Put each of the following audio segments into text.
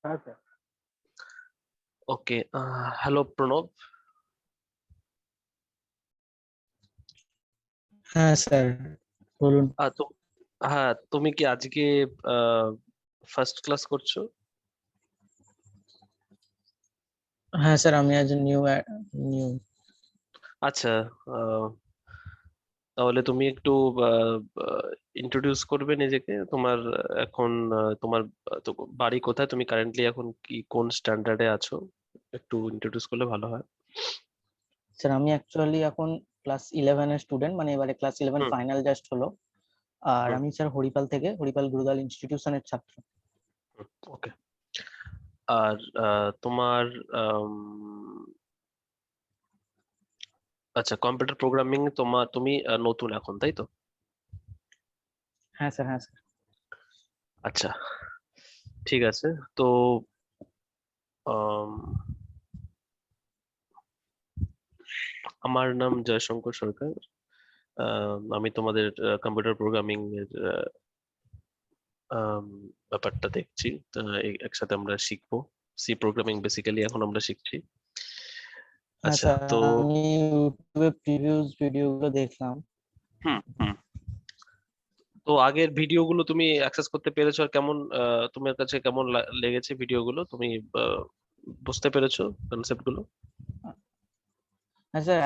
হ্যাঁ স্যার। ওকে, হ্যালো প্রণব। হ্যাঁ স্যার, বলুন। তো হ্যাঁ, তুমি কি আজকে ফার্স্ট ক্লাস করছো? হ্যাঁ স্যার, আমি আজ নিউ নিউ আচ্ছা, আহ, তাহলে তুমি একটু ইন্ট্রোডিউস করবে নিজেকে। তোমার এখন তোমার তো বাড়ি কোথায়, তুমি কারেন্টলি এখন কি কোন স্ট্যান্ডার্ডে আছো, একটু ইন্ট্রোডিউস করলে ভালো হয়। স্যার, আমি অ্যাকচুয়ালি এখন ক্লাস 11 এর স্টুডেন্ট, মানে এবারে ক্লাস 11 হুম ফাইনাল জাস্ট হলো। আর হুম আমি স্যার হরিপাল গুরুদাল ইনস্টিটিউশনের ছাত্র। ওকে। আর তোমার আম, আচ্ছা, কম্পিউটার প্রোগ্রামিং তুমি নতুন এখন, তাই তো? হ্যাঁ স্যার, হ্যাঁ স্যার। আচ্ছা, ঠিক আছে। তো আম, আমার নাম জয়শঙ্কর সরকার। আমি তোমাদের কম্পিউটার প্রোগ্রামিং এর আম, ব্যাপারটা দেখছি। একসাথে আমরা শিখবো। সি প্রোগ্রামিং বেসিক্যালি এখন আমরা শিখছি। হ্যাঁ আচ্ছা, স্যার, তো আমি ইউটিউবে প্রিভিয়াস ভিডিওগুলো দেখলাম। হুম হুম তো আগের ভিডিওগুলো তুমি অ্যাক্সেস করতে পেরেছো? আর কেমন তোমার কাছে কেমন লেগেছে ভিডিওগুলো? তুমি আহ, বুঝতে পেরেছো কনসেপ্ট গুলো? হ্যাঁ স্যার,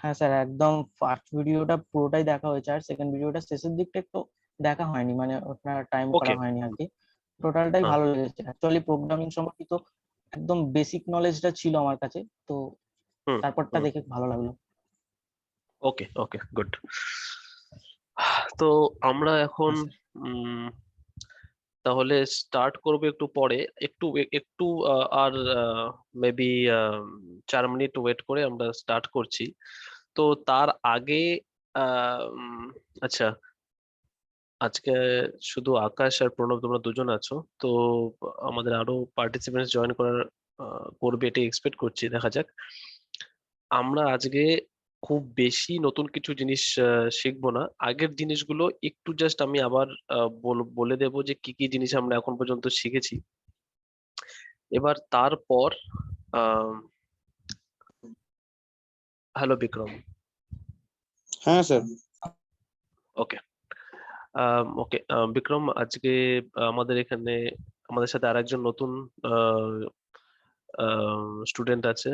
হ্যাঁ স্যার, একদম ফার্স্ট ভিডিওটা পুরোটাই দেখা হয়েছে, আর সেকেন্ড ভিডিওটা শেষের দিকটা একটু দেখা হয়নি, মানে ওটা টাইম ওকে। করা হয়নি আর কি। টোটালটাই হ্যাঁ। ভালো লেগেছে অ্যাকচুয়ালি। প্রোগ্রামিং সম্পর্কিত একদম বেসিক নলেজটা ছিল আমার কাছে, তো হুম তারপরটা হুম দেখে ভালো লাগলো। ওকে ওকে, গুড। তো আমরা এখন হ্যাঁ স্যার। উম, তাহলে স্টার্ট করবো একটু পরে। একটু একটু আর মেবি 4 মিনিট ওয়েট করে আমরা স্টার্ট করছি। তো তার আগে আচ্ছা, আজকে শুধু আকাশ আর প্রণব তোমরা দুজন আছো। তো আমাদের আরো পার্টিসিপেন্টস জয়েন করবে এটাই এক্সপেক্ট করছি, দেখা যাক। আমরা আজকে খুব বেশি নতুন কিছু জিনিস শিখবো না। আগের জিনিসগুলো একটু জাস্ট আমি আবার বলে দেবো যে কি কি জিনিস আমরা এখন পর্যন্ত শিখেছি। এবার তারপর হ্যালো বিক্রম। হ্যাঁ স্যার। ওকে। ওকে বিক্রম, আজকে আমাদের এখানে আমাদের সাথে আরেকজন নতুন স্টুডেন্ট আছে,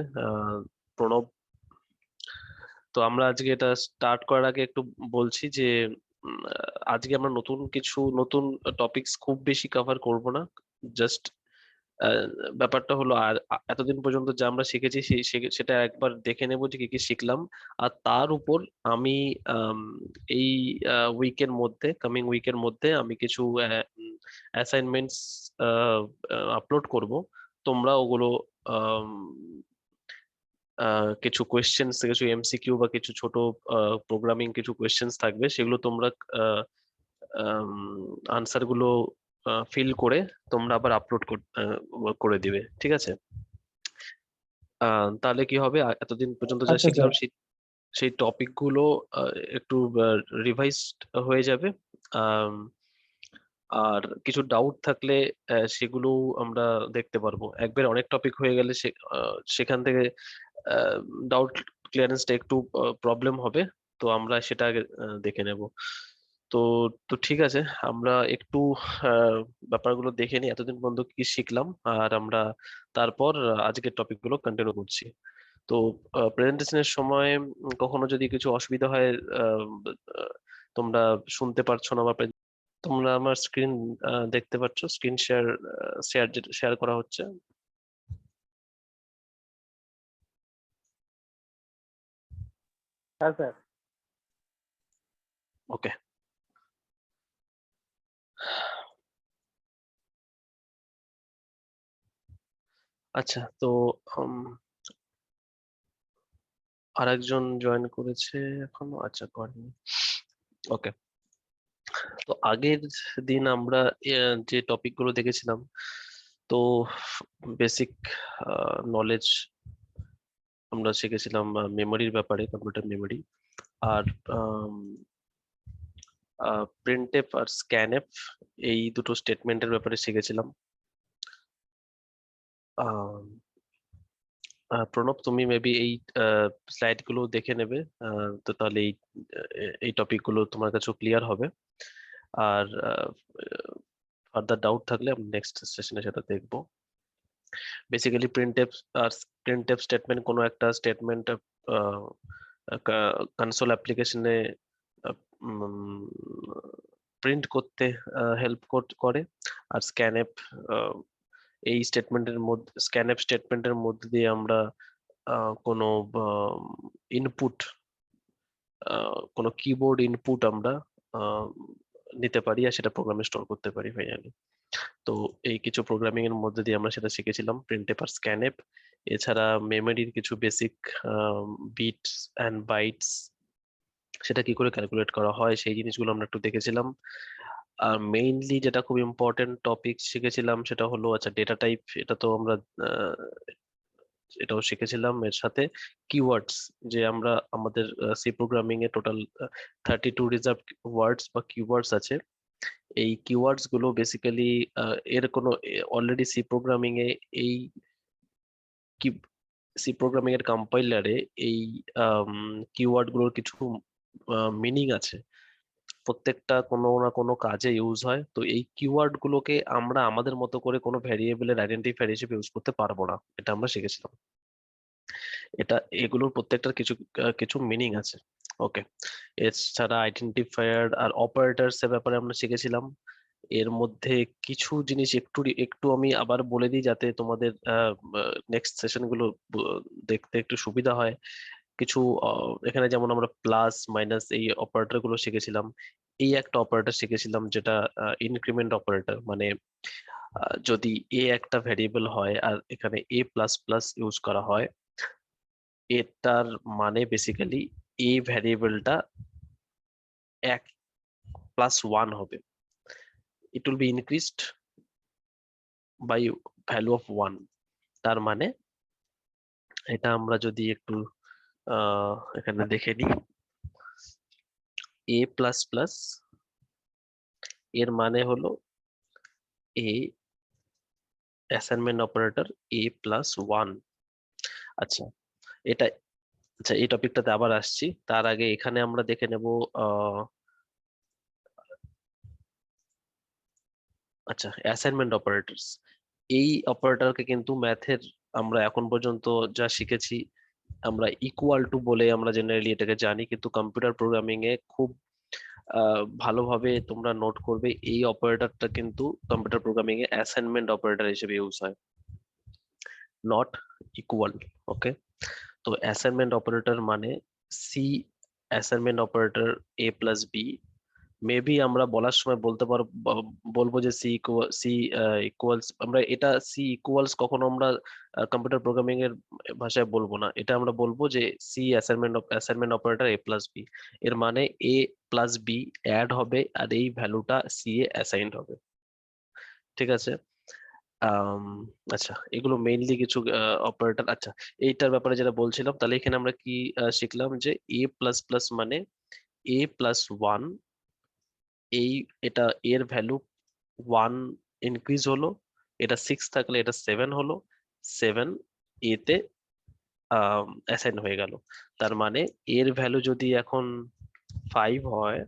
প্রণব। তো আমরা আজকে এটা স্টার্ট করার আগে একটু বলছি যে আজকে আমরা নতুন টপিকস খুব বেশি কভার করব না। জাস্ট ব্যাপারটা হলো, আর এতদিন পর্যন্ত যা আমরা শিখেছি সেটা একবার দেখে নেবো যে কি কি শিখলাম। আর তার উপর আমি আম, এই কামিং উইকের মধ্যে আমি কিছু অ্যাসাইনমেন্টস আপলোড করব। তোমরা ওগুলো কিছু কোয়েশ্চেন্স, কিছু এমসিকিউ বা কিছু ছোট প্রোগ্রামিং কিছু কোয়েশ্চেন্স থাকবে, সেগুলো তোমরা আনসার গুলো ফিল করে তোমরা আবার আপলোড করে দিবে, ঠিক আছে? তাহলে কি হবে, এতদিন পর্যন্ত যা আচ্ছা শিখলাম স্যার। সেই টপিক গুলো একটু রিভাইজড হয়ে যাবে। আম, আর কিছু ডাউট থাকলে সেগুলো আমরা দেখতে পারবো। একবার অনেক টপিক হয়ে গেলে সেখান থেকে ডাউট ক্লিয়ারেন্সটা একটু প্রবলেম হবে। তো আমরা সেটা আগে দেখে নেব। তো তো ঠিক আছে, আমরা একটু আহ, ব্যাপারগুলো দেখে নিই এতদিন পর্যন্ত কি শিখলাম, আর আমরা তারপর আজকের টপিকগুলো কন্টিনিউ করছি। তো প্রেজেন্টেশনের সময় কখনো যদি কিছু অসুবিধা হয়, আহ, আহ, তোমরা শুনতে পারছো না, বা তোমরা আমার স্ক্রিন দেখতে পাচ্ছ, স্ক্রিন শেয়ার শেয়ার করা হচ্ছে। হ্যাঁ স্যার। ওকে। আচ্ছা, তো আরেকজন জয়েন করেছে এখনো? আচ্ছা, করেনি। ওকে। তো আগের দিন আমরা যে টপিক গুলো দেখেছিলাম, তো বেসিক নলেজ আমরা শিখেছিলাম মেমোরির ব্যাপারে, কম্পিউটার মেমোরি। আর প্রিন্টএফ আর স্ক্যানএফ, এই দুটো স্টেটমেন্টের ব্যাপারে শিখেছিলাম। প্রণব, তুমি মেবি এই স্লাইড গুলো দেখে নেবে, তো তাহলে এই টপিক গুলো তোমার কাছে ক্লিয়ার হবে। আর ফার্দার ডাউট থাকলে আমরা নেক্সট সেশনে সেটা দেখবো। বেসিক্যালি প্রিন্টএফ স্টেটমেন্ট কোনো একটা স্টেটমেন্ট কনসোল অ্যাপ্লিকেশনে প্রিন্ট করতে হেল্প করে। আর স্ক্যানএফ এই স্টেটমেন্টের মধ্যে দিয়ে আমরা কোনো ইনপুট, কোনো কিবোর্ড ইনপুট আমরা নিতে পারি আর সেটা প্রোগ্রামে স্টোর করতে পারি ফাইনালি। তো এই কিছু প্রোগ্রামিং এর মধ্যে দিয়ে আমরা সেটা শিখেছিলাম, প্রিন্টএফ আর স্ক্যানএফ। এছাড়া মেমোরির কিছু বেসিক বিটস অ্যান্ড বাইটস, সেটা কি করে ক্যালকুলেট করা হয় সেই জিনিসগুলো আমরা একটু দেখেছিলাম। আর মেইনলি যেটা খুব ইম্পর্টেন্ট টপিক শিখেছিলাম সেটা হলো আচ্ছা ডেটা টাইপ, এটা তো আমরা এটাও শিখেছিলাম। এর সাথে কিওয়ার্ডস, যে আমরা আমাদের সি প্রোগ্রামিং এ টোটাল 32 রিজার্ভ ওয়ার্ডস বা কিওয়ার্ডস আছে। এই কিওয়ার্ডস গুলো বেসিক্যালি এর কোনো অলরেডি সি প্রোগ্রামিং এ এই কি সি প্রোগ্রামিং এর কম্পাইলারে এই কিওয়ার্ড গুলোর কিছু মিনিং আছে, প্রত্যেকটা কোনো না কোনো কাজে ইউজ হয়। তো এই কিওয়ার্ড গুলোকে আমরা আমাদের মতো করে কোনো ভ্যারিয়েবলের আইডেন্টিফায়ার হিসেবে ইউজ করতে পারবো না, এটা আমরা শিখেছিলাম। এগুলোর প্রত্যেকটার কিছু কিছু মিনিং আছে। ওকে, এছাড়া আইডেন্টিফায়ার আর অপারেটরস এর ব্যাপারে আমরা শিখেছিলাম। এর মধ্যে কিছু জিনিস একটু একটু আমি আবার বলে দিই যাতে তোমাদের নেক্সট সেশন গুলো দেখতে একটু সুবিধা হয়। কিছু এখানে যেমন আমরা প্লাস মাইনাস এই অপারেটর গুলো শিখেছিলাম। এই একটা অপারেটর শিখেছিলাম যেটা ইনক্রিমেন্ট অপারেটর, মানে যদি এ একটা ভ্যারিয়েবল হয় আর এখানে এ প্লাস প্লাস ইউজ করা হয়, এটার মানে বেসিক্যালি এ ভ্যারিয়েবলটা 1 + 1 হবে। It will be increased by value of 1। তার মানে এটা আমরা যদি একটু এখানে দেখে নিই, এ প্লাস প্লাস এর মানে হলো এ অ্যাসাইনমেন্ট অপারেটর এ প্লাস 1। আচ্ছা, এটা আচ্ছা এই টপিকটাতে আবার আসছি, তার আগে এখানে আমরা দেখে নেব আচ্ছা অ্যাসাইনমেন্ট অপারেটরস। এই অপারেটরকে কিন্তু ম্যাথের আমরা এখন পর্যন্ত যা শিখেছি আমরা ইকুয়াল টু বলে আমরা জেনারেলি এটাকে জানি, কিন্তু কম্পিউটার প্রোগ্রামিং এ খুব ভালোভাবে তোমরা নোট করবে এই অপারেটরটা কিন্তু কম্পিউটার প্রোগ্রামিং এ অ্যাসাইনমেন্ট অপারেটর হিসেবে ইউজ হয়, নট ইকুয়াল। ওকে, তো অ্যাসাইনমেন্ট অপারেটর মানে সি অ্যাসাইনমেন্ট অপারেটর এ প্লাস বি। মেবি আমরা বলার সময় বলবো যে সি ইকুয়ালস, আমরা এটা সি ইকুয়ালস কখনো আমরা কম্পিউটার প্রোগ্রামিং এর ভাষায় বলবো না, এটা আমরা বলবো যে সি অ্যাসাইনমেন্ট অপারেটর এ প্লাস বি। এর মানে এ প্লাস বি অ্যাড হবে আর এই ভ্যালুটা সি এ অ্যাসাইন্ড হবে। ঠিক আছে, আচ্ছা এগুলো মেইনলি কিছু অপারেটর। আচ্ছা এইটার ব্যাপারে যেটা বলছিলাম, তাহলে এখানে আমরা কি শিখলাম যে এ প্লাস প্লাস মানে এ প্লাস 1, এই এটা এর ভ্যালু 1 ইনক্রিজ হলো, এটা 6 থাকলে এটা 7 হলো, 7 এতে অ্যাসাইন হয়ে গেল। তার মানে এর ভ্যালু যদি এখন 5 হয়,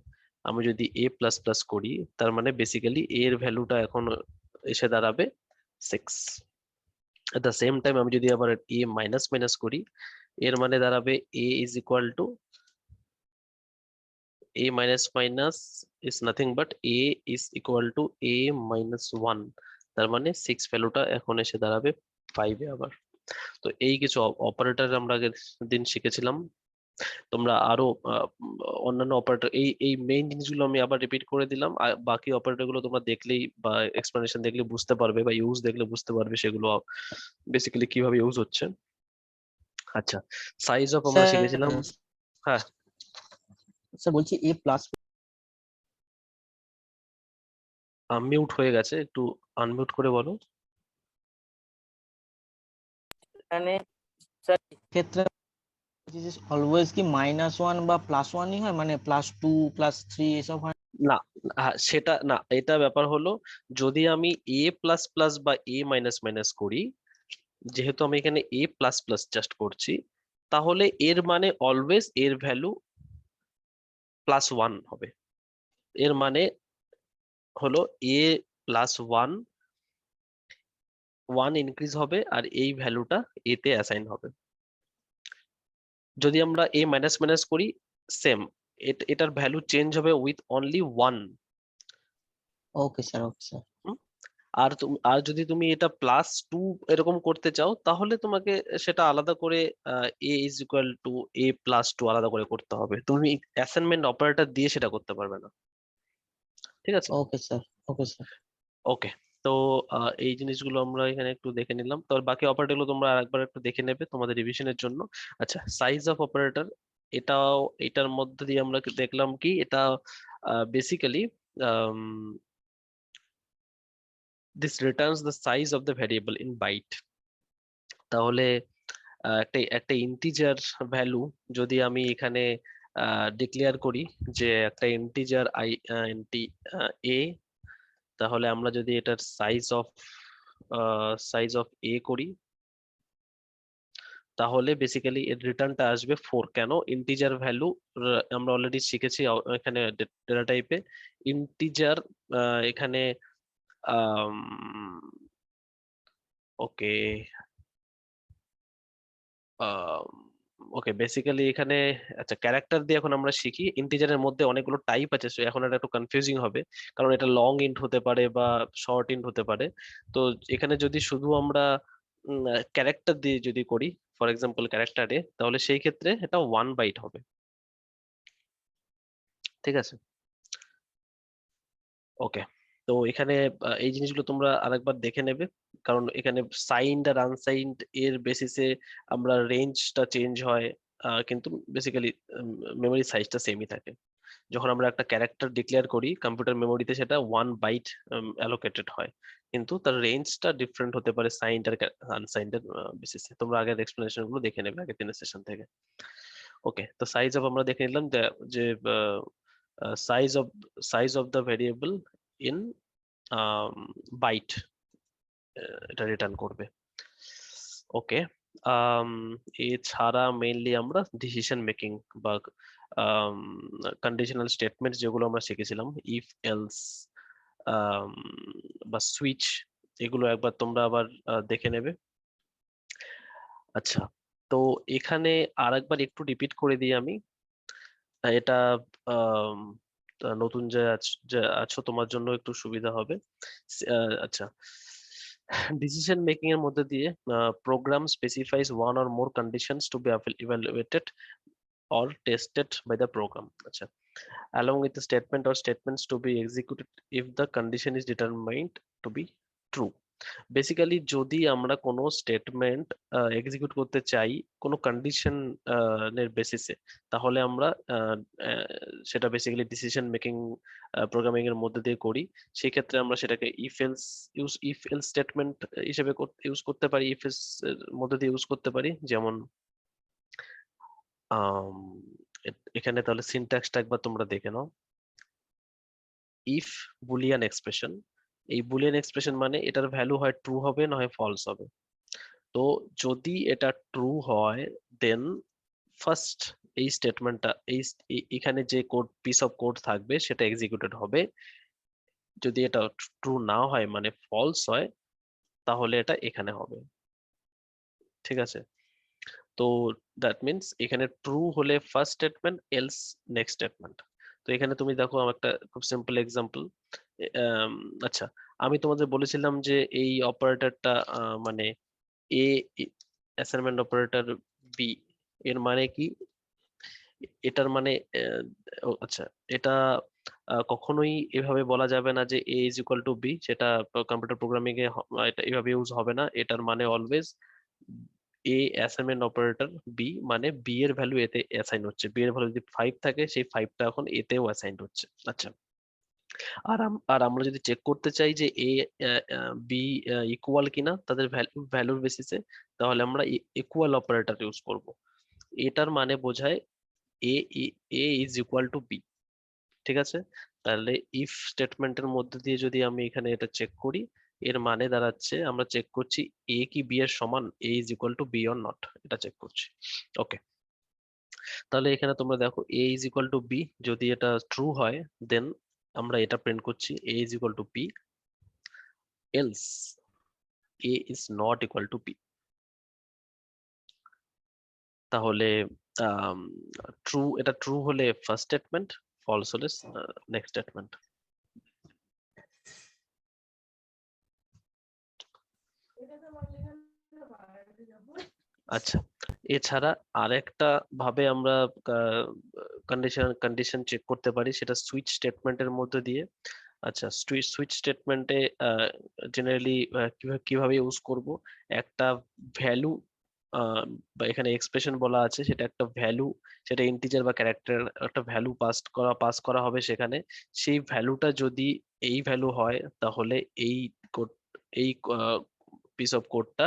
আমি যদি এ প্লাস প্লাস করি, তার মানে বেসিক্যালি এর ভ্যালুটা এখন এসে দাঁড়াবে 6। এট দ্য সেম টাইম আমি যদি আবার এ মাইনাস মাইনাস করি, এর মানে দাঁড়াবে a is equal to a minus minus is nothing but a is equal to a minus 1। তার মানে 6 ভ্যালুটা এখন এসে দাঁড়াবে 5 এ আবার। তো এই কিছু অপারেটর আমরা আগের দিন শিখেছিলাম। তোমরা আরো অন্যান্য অপারেটর এই মেইন জিনিসগুলো আমি আবার রিপিট করে দিলাম, আর বাকি অপারেটর গুলো তোমরা দেখলেই বা এক্সপ্লেনেশন দেখলে বুঝতে পারবে বা ইউজ দেখলে বুঝতে পারবে সেগুলো বেসিক্যালি কিভাবে ইউজ হচ্ছে। আচ্ছা, সাইজ অফ আমরা শিখেছিলাম। হ্যাঁ স্যার বলছি এ প্লাস মিউট হয়ে গেছে, একটু আনমিউট করে বলো। এখানে স্যার ক্ষেত্রে অলওয়েজ কি -1 বা +1ই হয়, মানে +2 +3 এসব হয় না, সেটা না, এটা ব্যাপার হলো যদি আমি এ প্লাস প্লাস বা এ মাইনাস মাইনাস করি, যেহেতু আমি এখানে a প্লাস প্লাস জাস্ট করছি, তাহলে এর মানে অলওয়েজ এর ভ্যালু +1 হবে। এর মানে হলো a +1 ইনক্রিজ হবে আর এই ভ্যালুটা a তে অ্যাসাইন হবে। যদি আমরা a মাইনাস মাইনাস করি, সেম, এটার ভ্যালু চেঞ্জ হবে with only 1। Okay sir, okay sir. আর যদি তুমি এটা +2 এরকম করতে চাও, তাহলে তোমাকে সেটা আলাদা করে a is equal two a+2 আলাদা করে করতে হবে। তুমি অ্যাসাইনমেন্ট অপারেটর দিয়ে সেটা করতে পারবে না। ঠিক আছে? Okay sir, okay sir. Okay. তো এই জিনিসগুলো আমরা এখানে একটু দেখে নিলাম। তো বাকি অপারেটরগুলো তোমরা আরেকবার একটু দেখে নেবে তোমাদের রিভিশনের জন্য। আচ্ছা, সাইজ অফ অপারেটর, এটার মধ্যে দিয়ে আমরা দেখলাম কি, এটা basically this returns the size of the variable in byte। তাহলে একটা ইন্টিজার ভ্যালু যদি আমি এখানে ডিক্লেয়ার করি যে একটা ইন্টিজার এ, তাহলে আমরা যদি এটার সাইজ অফ এ করি, তাহলে বেসিক্যালি এর রিটার্নটা আসবে 4। কেন? ইন্টিজার ভ্যালু আমরা অলরেডি শিখেছি এখানে ডেটা টাইপে ইন্টিজার, এখানে ওকে ওকে, বেসিক্যালি এখানে আচ্ছা, ক্যারেক্টার দিয়ে এখন আমরা শিখি। ইন্টিজারের মধ্যে অনেকগুলো টাইপ আছে, সো এখন এটা একটু কনফিউজিং হবে, কারণ এটা লং ইন্ট হতে পারে বা শর্ট ইন্ট হতে পারে। তো এখানে যদি শুধু আমরা ক্যারেক্টার দিয়ে যদি করি, ফর এক্সাম্পল ক্যারেক্টারে, তাহলে সেই ক্ষেত্রে এটা 1 বাইট হবে। ঠিক আছে? ওকে। তো এখানে এই জিনিসগুলো তোমরা আরেকবার দেখে নেবে, কারণ এখানে সাইন্ড আর আনসাইন্ড এর বেসিসে আমরা রেঞ্জটা চেঞ্জ হয়, কিন্তু বেসিক্যালি মেমরি সাইজটা সেমই থাকে। যখন আমরা একটা ক্যারেক্টার ডিক্লেয়ার করি কম্পিউটার মেমোরিতে, সেটা 1 বাইট অ্যালোকেটেড হয়, কিন্তু তার রেঞ্জটা ডিফারেন্ট হতে পারে সাইন্ড আর আনসাইন্ডের বেসিসে। তোমরা আগের এক্সপ্লেনেশন গুলো দেখে নেবে আগের দিনের সেশন থেকে। ওকে, তো সাইজ অফ আমরা দেখে নিলাম যে size of the variable in byte এটা রিটার্ন করবে। ওকে। এছাড়া মেইনলি আমরা ডিসিশন মেকিং বা কন্ডিশনাল স্টেটমেন্ট যেগুলো আমরা শিখেছিলাম, ইফ এলস বা সুইচ, এগুলো একবার তোমরা আবার দেখে নেবে। আচ্ছা, তো এখানে আরেকবার একটু রিপিট করে দিই আমি। এটা আম, নতুন যে আছো তোমার জন্য একটু সুবিধা হবে। আচ্ছা, ডিসিশন মেকিং এর মধ্যে দিয়ে program specifies one or more conditions to be evaluated or tested by the program, আচ্ছা, along with the statement or statements to be executed if the condition is determined to be true। Basically যদি আমরা কোনো statement execute করতে চাই কোনো condition এর বেসিসে, তাহলে আমরা সেটা বেসিক্যালি ডিসিশন মেকিং প্রোগ্রামিং এর মধ্যে দিয়ে করি। সেই ক্ষেত্রে আমরা সেটাকে ইফ এলস স্টেটমেন্ট হিসেবে ইউজ করতে পারি, ইফ এলস এর মধ্যে দিয়ে ইউজ করতে পারি। যেমন এখানে তাহলে সিনট্যাক্সটা একবার তোমরা দেখে নাও। ইফ বুলিয়ান এক্সপ্রেশন, এই বুলিয়ান এক্সপ্রেশন মানে এটার ভ্যালু হয় ট্রু হবে না হয় ফলস হবে। তো যদি এটা ট্রু হয়, দেন ফার্স্ট এই স্টেটমেন্টটা এখানে যে কোড পিস অফ কোড থাকবে সেটা এক্সিকিউটেড হবে। যদি এটা ট্রু না হয় মানে ফলস হয়, তাহলে এটা এখানে হবে। ঠিক আছে? তো দ্যাট মিনস এখানে ট্রু হলে first statement, else next statement. তো এখানে তুমি দেখো আমার একটা খুব সিম্পল এক্সাম্পল। আচ্ছা, আমি তোমাদের বলেছিলাম যে এই অপারেটরটা মানে এ অ্যাসাইনমেন্ট অপারেটর বি, এর মানে কি? এটার মানে আচ্ছা, এটা কখনোই এভাবে বলা যাবে না যে a is equal to b, সেটা কম্পিউটার প্রোগ্রামিং এ এটা এভাবে ইউজ হবে না। এটার মানে always a assignment operator b, মানে বি এর ভ্যালু এতে অ্যাসাইন হচ্ছে। বি এর ভ্যালু যদি 5 থাকে, সেই 5টা এখন এতেও অ্যাসাইন হচ্ছে। আচ্ছা, আর আমরা যদি চেক করতে চাই যে এ বি ইকুয়াল কিনা তাদের ভ্যালুর বেসিসে, তাহলে আমরা ইকুয়াল অপারেটর ইউজ করব। এটার মানে বোঝায় এ ইজ ইকুয়াল টু বি। ঠিক আছে? তাহলে ইফ স্টেটমেন্টের মধ্যে দিয়ে যদি আমি এখানে এটা চেক করি, এর মানে দাঁড়াচ্ছে আমরা চেক করছি এ কি বি এর সমান, A is equal to B or not, এটা চেক করছি। ওকে, তাহলে এখানে তোমরা দেখো A is equal to B, যদি এটা ট্রু হয় দেন আমরা এটা প্রিন্ট করছি A is equal to B, else A is not equal to B. তাহলে ট্রু, এটা ট্রু হলে ফার্স্ট স্টেটমেন্ট, ফলস হলে নেক্সট স্টেটমেন্ট। আচ্ছা, এছাড়া আরেকটা ভাবে আমরা কন্ডিশন চেক করতে পারি, সেটা সুইচ স্টেটমেন্টের মধ্যে দিয়ে। আচ্ছা, সুইচ স্টেটমেন্টে জেনারেলি কিভাবে ইউজ করব, একটা ভ্যালু বা এখানে এক্সপ্রেশন বলা আছে, সেটা একটা ভ্যালু, সেটা ইন্টিজার বা ক্যারেক্টার, একটা ভ্যালু পাস করা হবে সেখানে। সেই ভ্যালুটা যদি এই ভ্যালু হয় তাহলে এই কোড, এই পিস অফ কোডটা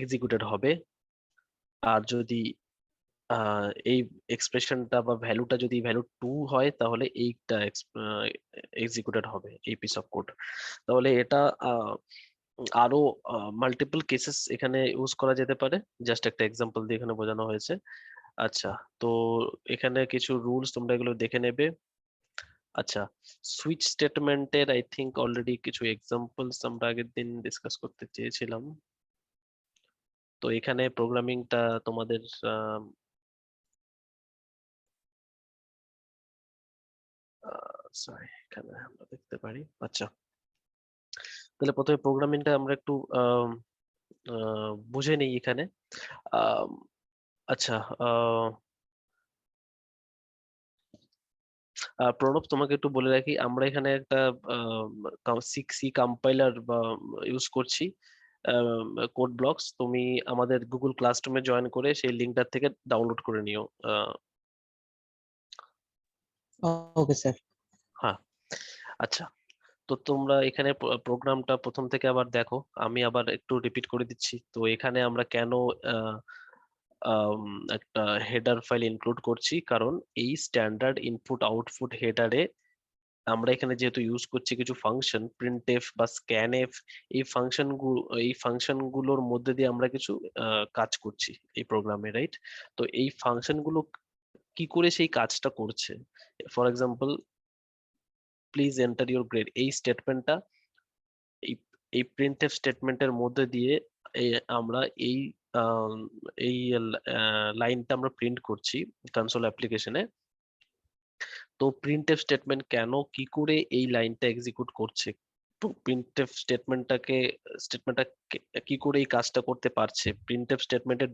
এক্সিকিউটেড হবে। আর যদি এই এক্সপ্রেশনটা বা ভ্যালুটা যদি ভ্যালু 2 হয় তাহলে এইটা এক্সিকিউটেড হবে, এই পিস অফ কোড। তাহলে এটা আরো মাল্টিপল কেসেস এখানে ইউজ করা যেতে পারে, জাস্ট একটা এক্সাম্পল দিয়ে এখানে বোঝানো হয়েছে। আচ্ছা, তো এখানে কিছু রুলস তোমরা এগুলো দেখে নেবে। আচ্ছা, সুইচ স্টেটমেন্টের আই থিংক অলরেডি কিছু এক্সাম্পলস আমরা আগের দিন ডিসকাস করতে চেয়েছিলাম। তো এখানে প্রোগ্রামিংটা তোমাদের সরি, এখানে আমরা দেখতে পারি। আচ্ছা, তাহলে প্রথমে প্রোগ্রামিংটা আমরা একটু বুঝে নিই এখানে। আম, আচ্ছা, প্রণব তোমাকে একটু বলে রাখি, আমরা এখানে একটা সি কম্পাইলার বা ইউজ করছি, কোড ব্লকস। তুমি আমাদের গুগল ক্লাসরুমে জয়েন করে সেই লিঙ্কটার থেকে ডাউনলোড করে নিও। Okay sir. হ্যাঁ, আচ্ছা, তো তোমরা এখানে প্রোগ্রামটা প্রথম থেকে আবার দেখো, আমি আবার একটু রিপিট করে দিচ্ছি। তো এখানে আমরা কেন আহ, আম, একটা হেডার ফাইল ইনক্লুড করছি, কারণ এই স্ট্যান্ডার্ড ইনপুট আউটপুট হেডারে আমরা এখানে যেহেতু ইউজ করছি কিছু ফাংশন, প্রিন্টএফ বা স্ক্যানএফ, এই ফাংশন গুলোর মধ্যে দিয়ে আমরা কিছু কাজ করছি এই প্রোগ্রামে, রাইট? তো এই ফাংশন গুলো কি করে সেই কাজটা করছে, for example please enter your grade, এই স্টেটমেন্টটা, এই এই প্রিন্টএফ স্টেটমেন্টের মধ্যে দিয়ে আমরা এই আম, এই লাইনটা আমরা প্রিন্ট করছি কনসোল অ্যাপ্লিকেশনে। তো প্রিন্টএফ স্টেটমেন্ট কেন, কি করে এই লাইনটা এক্সিকিউট করছে, প্রিন্টএফ স্টেটমেন্টটা কি করে এই কাজটা করতে পারছে, প্রিন্টএফ স্টেটমেন্টের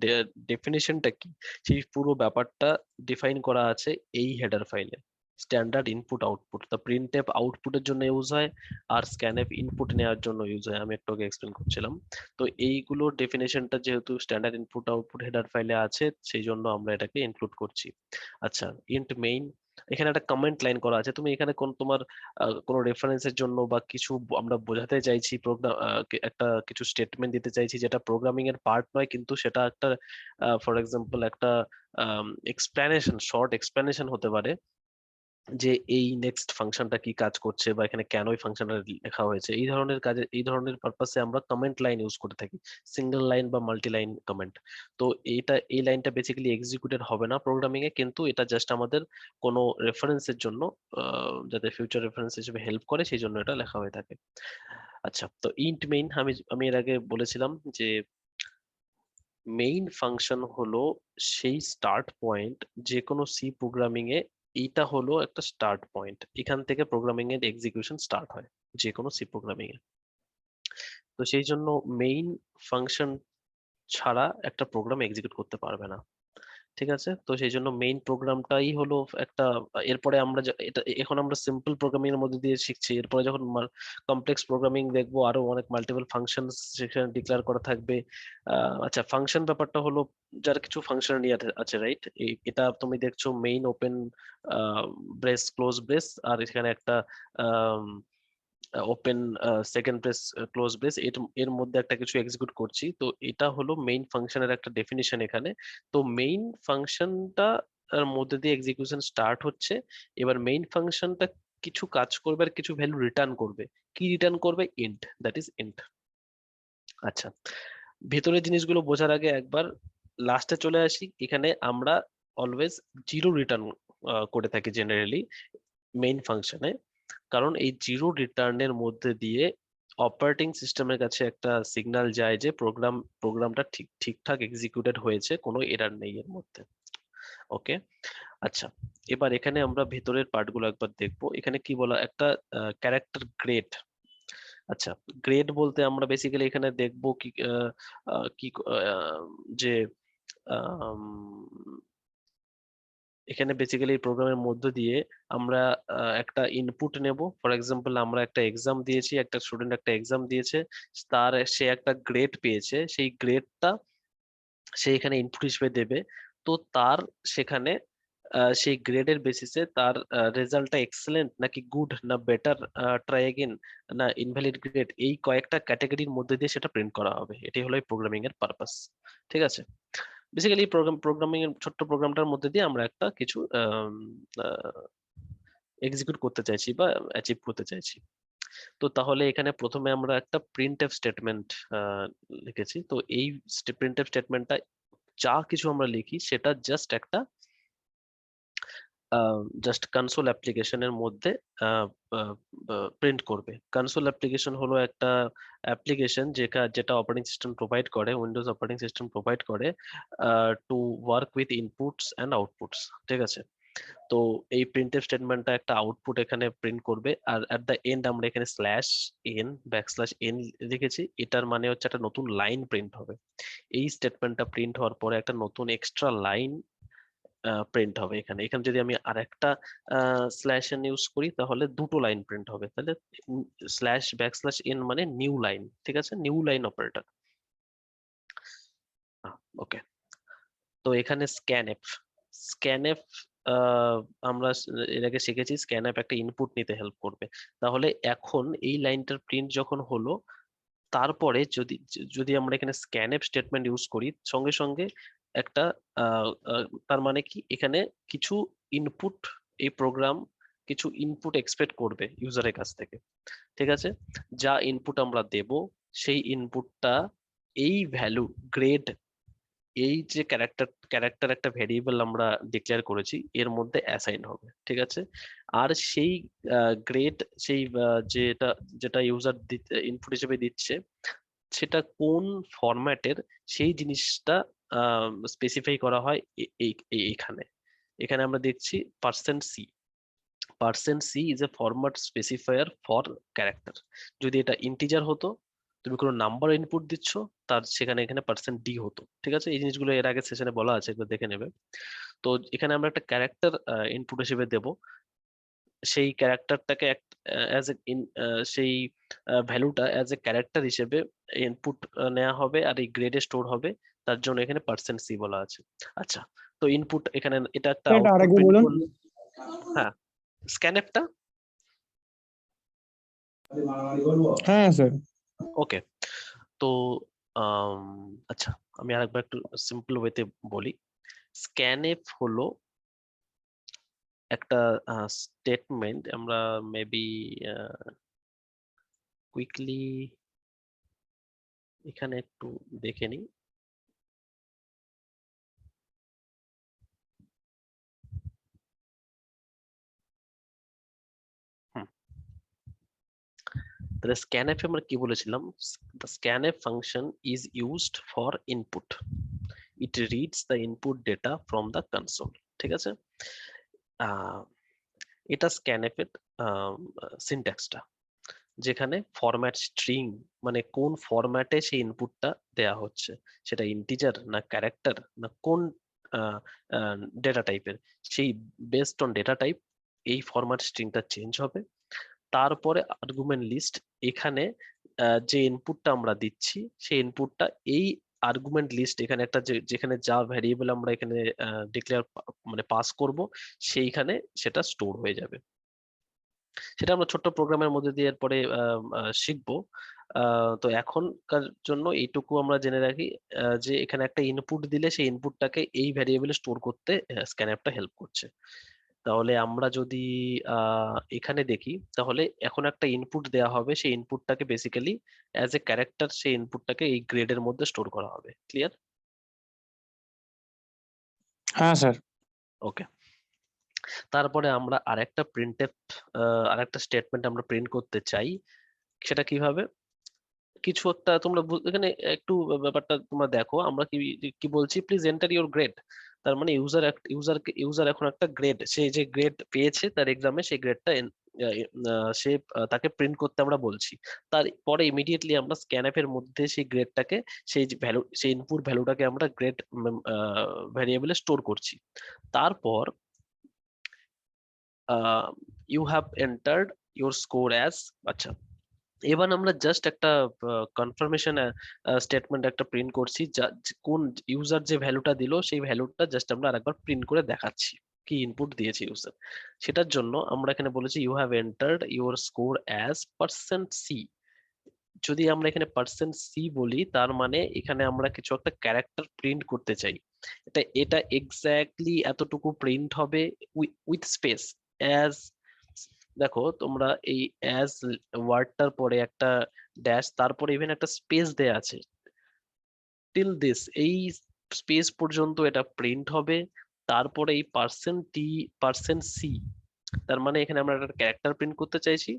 ডেফিনেশনটা কি, সেই পুরো ব্যাপারটা ডিফাইন করা আছে এই হেডার ফাইলে। স্ট্যান্ডার্ড ইনপুট আউটপুট, তা প্রিন্টএফ আউটপুটের জন্য ইউজ হয়, আর স্ক্যানএফ ইনপুট নেওয়ার জন্য ইউজ হয়, আমি একটু আগে এক্সপ্লেন করছিলাম। তো এইগুলো ডেফিনেশনটা যেহেতু স্ট্যান্ডার্ড ইনপুট আউটপুট হেডার ফাইলে আছে, সেই জন্য আমরা এটাকে ইনক্লুড করছি। আচ্ছা, ইন্ট মেইন, এখানে একটা কমেন্ট লাইন করা আছে, তুমি এখানে কোন তোমার কোনো রেফারেন্সের জন্য বা কিছু আমরা বোঝাতে চাইছি, প্রোগ্রাম একটা কিছু স্টেটমেন্ট দিতে চাইছি যেটা প্রোগ্রামিং এর পার্ট নয়, কিন্তু সেটা একটা ফর এক্সাম্পল একটা এক্সপ্লেনেশন, শর্ট এক্সপ্লেনেশন হতে পারে, যে এই নেক্সট ফাংশনটা কি কাজ করছে বা এখানে কেন এই ফাংশনটা লেখা হয়েছে, এই ধরনের কাজে, এই ধরনের পারপাসে আমরা কমেন্ট লাইন ইউজ করে থাকি, সিঙ্গেল লাইন বা মাল্টি লাইন কমেন্ট। তো এই লাইনটা বেসিক্যালি এক্সিকিউটেড হবে না প্রোগ্রামিং এ, কিন্তু এটা জাস্ট আমাদের কোনো রেফারেন্সের জন্য, যাতে ফিউচার রেফারেন্স হিসেবে হেল্প করে, সেই জন্য এটা লেখা হয়ে থাকে। আচ্ছা, তো ইন্ট মেইন, আমি এর আগে বলেছিলাম যে মেইন ফাংশন হলো সেই স্টার্ট পয়েন্ট যে কোনো সি প্রোগ্রামিং এ, এইটা হলো একটা স্টার্ট পয়েন্ট, এখান থেকে প্রোগ্রামিং এর এক্সিকিউশন স্টার্ট হয় যে কোনো সি প্রোগ্রামিং এ। তো সেই জন্য মেইন ফাংশন ছাড়া একটা প্রোগ্রাম এক্সিকিউট করতে পারবে না, ঠিক আছে? তো সেই জন্য মেইন প্রোগ্রামটাই হলো একটা, এরপরে আমরা এটা এখন আমরা সিম্পল প্রোগ্রামিং এর মধ্যে দিয়ে শিখছি, এরপরে যখন কমপ্লেক্স প্রোগ্রামিং দেখবো, আরো অনেক মাল্টিপল ফাংশন সেখানে ডিক্লেয়ার করা থাকবে। আচ্ছা, ফাংশন ব্যাপারটা হলো যার কিছু ফাংশন নিয়ে আছে, রাইট? এটা তুমি দেখছো main open brace close brace, আর এখানে একটা open second brace close brace, এর মধ্যে একটা কিছু এক্সিকিউট করছি, তো এটা হলো মেইন ফাংশনের একটা ডেফিনিশন এখানে। তো মেইন ফাংশনটা এর মধ্যে দিয়ে এক্সিকিউশন স্টার্ট হচ্ছে। এবার মেইন ফাংশনটা কিছু কাজ করবে আর কিছু ভ্যালু রিটার্ন করবে। কি রিটার্ন করবে? Int, that is int. আচ্ছা, ভেতরের জিনিসগুলো বোঝার আগে একবার লাস্টে চলে আসি। এখানে আমরা অলওয়েজ জিরো রিটার্ন করে থাকি জেনারেলি মেইন ফাংশনে, কারণ এই জিরো রিটার্নের মধ্যে দিয়ে অপারেটিং সিস্টেমের কাছে একটা সিগন্যাল যায় যে প্রোগ্রামটা ঠিকঠাক এক্সিকিউটেড হয়েছে, কোনো এরার নেই এর মধ্যে। ওকে, আচ্ছা, এবার এখানে আমরা ভেতরের পার্টগুলো একবার দেখবো। এখানে কি বলা, একটা ক্যারেক্টার গ্রেড। আচ্ছা, গ্রেড বলতে আমরা বেসিক্যালি এখানে দেখবো কি কি যে আম, এখানে বেসিক্যালি প্রোগ্রামের মধ্য দিয়ে আমরা একটা ইনপুট নেব। ফর এক্সাম্পল, আমরা একটা এক্সাম দিয়েছি, একটা স্টুডেন্ট একটা এক্সাম দিয়েছে, সে একটা গ্রেড পেয়েছে, সেই গ্রেডটা সে এখানে ইনপুট হিসেবে দেবে। তো তার সেখানে সেই গ্রেডের বেসিসে তার রেজাল্টটা এক্সেলেন্ট নাকি গুড না বেটার, ট্রাই এগেন না ইনভ্যালিড গ্রেড, এই কয়েকটা ক্যাটাগরির মধ্যে দিয়ে সেটা প্রিন্ট করা হবে। এটাই হলো এই প্রোগ্রামিং এর পারপাস। ঠিক আছে, বেসিক্যালি প্রোগ্রামিং এর ছোট্ট প্রোগ্রামটার মধ্যে দিয়ে আমরা একটা কিছু এক্সিকিউট করতে চাইছি বা অ্যাচিভ করতে চাইছি। তো তাহলে এখানে প্রথমে আমরা একটা প্রিন্টএফ স্টেটমেন্ট লিখেছি। তো এই প্রিন্টএফ স্টেটমেন্টটা যা কিছু আমরা লিখি সেটা জাস্ট কনসোল অ্যাপ্লিকেশনের মধ্যে প্রিন্ট করবে। কনসোল অ্যাপ্লিকেশন হলো একটা অ্যাপ্লিকেশন যেটা অপারেটিং সিস্টেম প্রোভাইড করে, উইন্ডোজ অপারেটিং সিস্টেম প্রোভাইড করে to work with inputs and outputs. ঠিক আছে, তো এই প্রিন্টএফ স্টেটমেন্টটা একটা আউটপুট এখানে প্রিন্ট করবে, আর এট দ্য এন্ড আমরা এখানে /n লিখেছি। এটার মানে হচ্ছে একটা নতুন লাইন প্রিন্ট হবে। এই স্টেটমেন্টটা প্রিন্ট হওয়ার পরে একটা নতুন এক্সট্রা লাইন প্রিন্ট হবে। এখানে এখানে যদি আমি আরেকটা /n ইউজ করি তাহলে দুটো লাইন প্রিন্ট হবে। তাহলে /n মানে নিউ লাইন। ঠিক আছে, নিউ লাইন অপারেটর। ওকে, তো এখানে স্ক্যানএফ আমরা এর আগে শিখেছি, স্ক্যানএফ একটা ইনপুট নিতে হেল্প করবে। তাহলে এখন এই লাইনটার প্রিন্ট যখন হলো, তারপরে যদি আমরা এখানে স্ক্যানএফ স্টেটমেন্ট ইউজ করি, সঙ্গে সঙ্গে একটা তার মানে কি, এখানে কিছু ইনপুট, এই প্রোগ্রাম কিছু ইনপুট এক্সপেক্ট করবে ইউজারের কাছ থেকে। ঠিক আছে, যা ইনপুট আমরা দেব সেই ইনপুটটা এই ভ্যালু গ্রেড, এই যে ক্যারেক্টার একটা ভেরিয়েবল আমরা ডিক্লেয়ার করেছি এর মধ্যে অ্যাসাইন হবে। ঠিক আছে, আর সেই গ্রেড, সেই যেটা যেটা ইউজার ইনপুট হিসেবে দিচ্ছে সেটা কোন ফরম্যাটের, সেই জিনিসটা স্পেসিফাই করা হয় এখানে। এখানে আমরা দেখছি %c। %c is a format specifier for character. যদি এটা ইন্টিজার হতো, তুমি কোনো নাম্বার ইনপুট দিচ্ছ, তার সেখানে এখানে %d হতো। ঠিক আছে, এই জিনিসগুলো এর আগে সেশনে বলা আছে, একবার দেখে নেবে। তো এখানে আমরা একটা ক্যারেক্টার ইনপুট হিসেবে দেব, সেই ক্যারেক্টারটাকে অ্যাজ এ সেই ভ্যালুটা অ্যাজ এ ক্যারেক্টার হিসেবে ইনপুট নেওয়া হবে, আর এই গ্রেডে স্টোর হবে। তার জন্য এখানে %c বলা আছে। আচ্ছা, তো ইনপুট এখানে এটা একটা এটা আউটপুট আরেকবার প্রিন্ট বলুন। করলো। হ্যাঁ, স্ক্যানএফটা। হ্যাঁ স্যার। ওকে, তো আচ্ছা, আমি আরেকবার একটু সিম্পল ওয়েতে বলি। স্ক্যানএফ হলো একটা স্টেটমেন্ট, আমরা মেবি কুইকলি এখানে একটু দেখে নিই। তাহলে স্ক্যানএফ আমরা কি বলেছিলাম? the scanf function is used for input. It reads the input data from the console. ঠিক আছে, এটা স্ক্যানএফ এর সিনট্যাক্সটা, যেখানে ফরম্যাট স্ট্রিং মানে কোন ফরম্যাটে সেই ইনপুটটা দেয়া হচ্ছে, সেটা ইন্টিজার না ক্যারেক্টার না কোন ডেটা টাইপের, সেই বেসড অন ডেটা টাইপ এই ফরম্যাট স্ট্রিংটা চেঞ্জ হবে। তারপরে আর্গুমেন্ট লিস্ট, এখানে যে ইনপুটটা আমরা দিচ্ছি সেই ইনপুটটা এই আর্গুমেন্ট লিস্ট, এখানে একটা যেখানে যা ভ্যারিয়েবল আমরা এখানে ডিক্লেয়ার মানে পাস করব, সেইখানে সেটা স্টোর হয়ে যাবে। সেটা আমরা ছোট্ট প্রোগ্রামের মধ্যে দিয়ে এরপরে শিখবো। তো এখনকার জন্য এইটুকু আমরা জেনে রাখি যে এখানে একটা ইনপুট দিলে সেই ইনপুটটাকে এই ভ্যারিয়েবলে স্টোর করতে স্ক্যানএফটা হেল্প করছে। তাহলে আমরা যদি এখানে দেখি, তাহলে এখন একটা ইনপুট দেওয়া হবে, সেই ইনপুটটাকে বেসিক্যালি অ্যাজ এ ক্যারেক্টার সেই ইনপুটটাকে এই গ্রেডের মধ্যে স্টোর করা হবে। ক্লিয়ার? হ্যাঁ স্যার। ওকে। তারপরে আমরা আরেকটা স্টেটমেন্ট আমরা প্রিন্ট করতে চাই। সেটা কিভাবে? কিছু একটা তোমরা এখানে একটু ব্যাপারটা তোমরা দেখো, আমরা কি কি বলছি, প্লিজ এন্টার ইউর গ্রেড। তার মানে ইউজার এখন একটা গ্রেড, সে যে গ্রেড পেয়েছে তার এক্সামে, সেই গ্রেডটা সে তাকে প্রিন্ট করতে আমরা বলছি। তারপরে ইমিডিয়েটলি আমরা স্ক্যানএফ এর মধ্যে সেই গ্রেডটাকে, সেই যে ভ্যালু, সেই ইনপুট ভ্যালুটাকে আমরা গ্রেড ভ্যারিয়েবলে স্টোর করছি। তারপর you have entered your score as, আচ্ছা এবার আমরা জাস্ট একটা কনফার্মেশন স্টেটমেন্ট একটা প্রিন্ট করছি, কোন ইউজার যে ভ্যালুটা দিল সেই ভ্যালুটা জাস্ট আমরা আরেকবার প্রিন্ট করে দেখাচ্ছি কি ইনপুট দিয়েছে ইউজার। সেটার জন্য আমরা এখানে বলেছি you have entered your score as %c। যদি আমরা এখানে %c বলি, তার মানে এখানে আমরা কিছু একটা ক্যারেক্টার প্রিন্ট করতে চাই। এটা এক্স্যাক্টলি এতটুকু প্রিন্ট হবে উইথ স্পেস। অ্যাজ, দেখো তোমরা এই অ্যাজ ওয়ার্ডটার পরে একটা ড্যাশ, তারপরে ইভেন একটা স্পেস দেয়া আছে, টিল দিস, এই স্পেস পর্যন্ত এটা প্রিন্ট হবে। তারপরে এই %c, তার মানে এখানে আমরা একটা ক্যারেক্টার প্রিন্ট করতে চাইছি,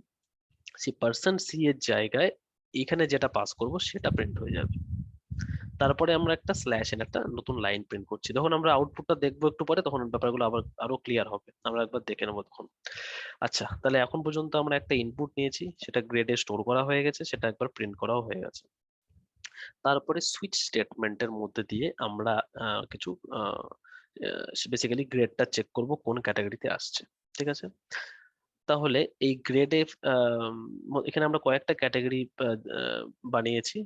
সেই %c এর জায়গায় এখানে যেটা পাস করব সেটা প্রিন্ট হয়ে যাবে। তারপরে আমরা একটা স্ল্যাশ এন একটা নতুন লাইন প্রিন্ট করছি। যখন আমরা আউটপুটটা দেখবো একটু পরে, তখন ব্যাপারগুলো আবার আরো ক্লিয়ার হবে, আমরা একবার দেখে নেবো তখন। আচ্ছা, তাহলে এখন পর্যন্ত আমরা একটা ইনপুট নিয়েছি, সেটা গ্রেডে স্টোর করা হয়ে গেছে, সেটা একবার প্রিন্ট করাও হয়ে গেছে। তারপরে সুইচ স্টেটমেন্টের মধ্যে দিয়ে আমরা কিছু বেসিক্যালি গ্রেডটা চেক করব কোন ক্যাটাগরিতে আসছে। ঠিক আছে, তাহলে এই গ্রেডে এখানে আমরা কয়েকটা ক্যাটাগরি বানিয়েছি।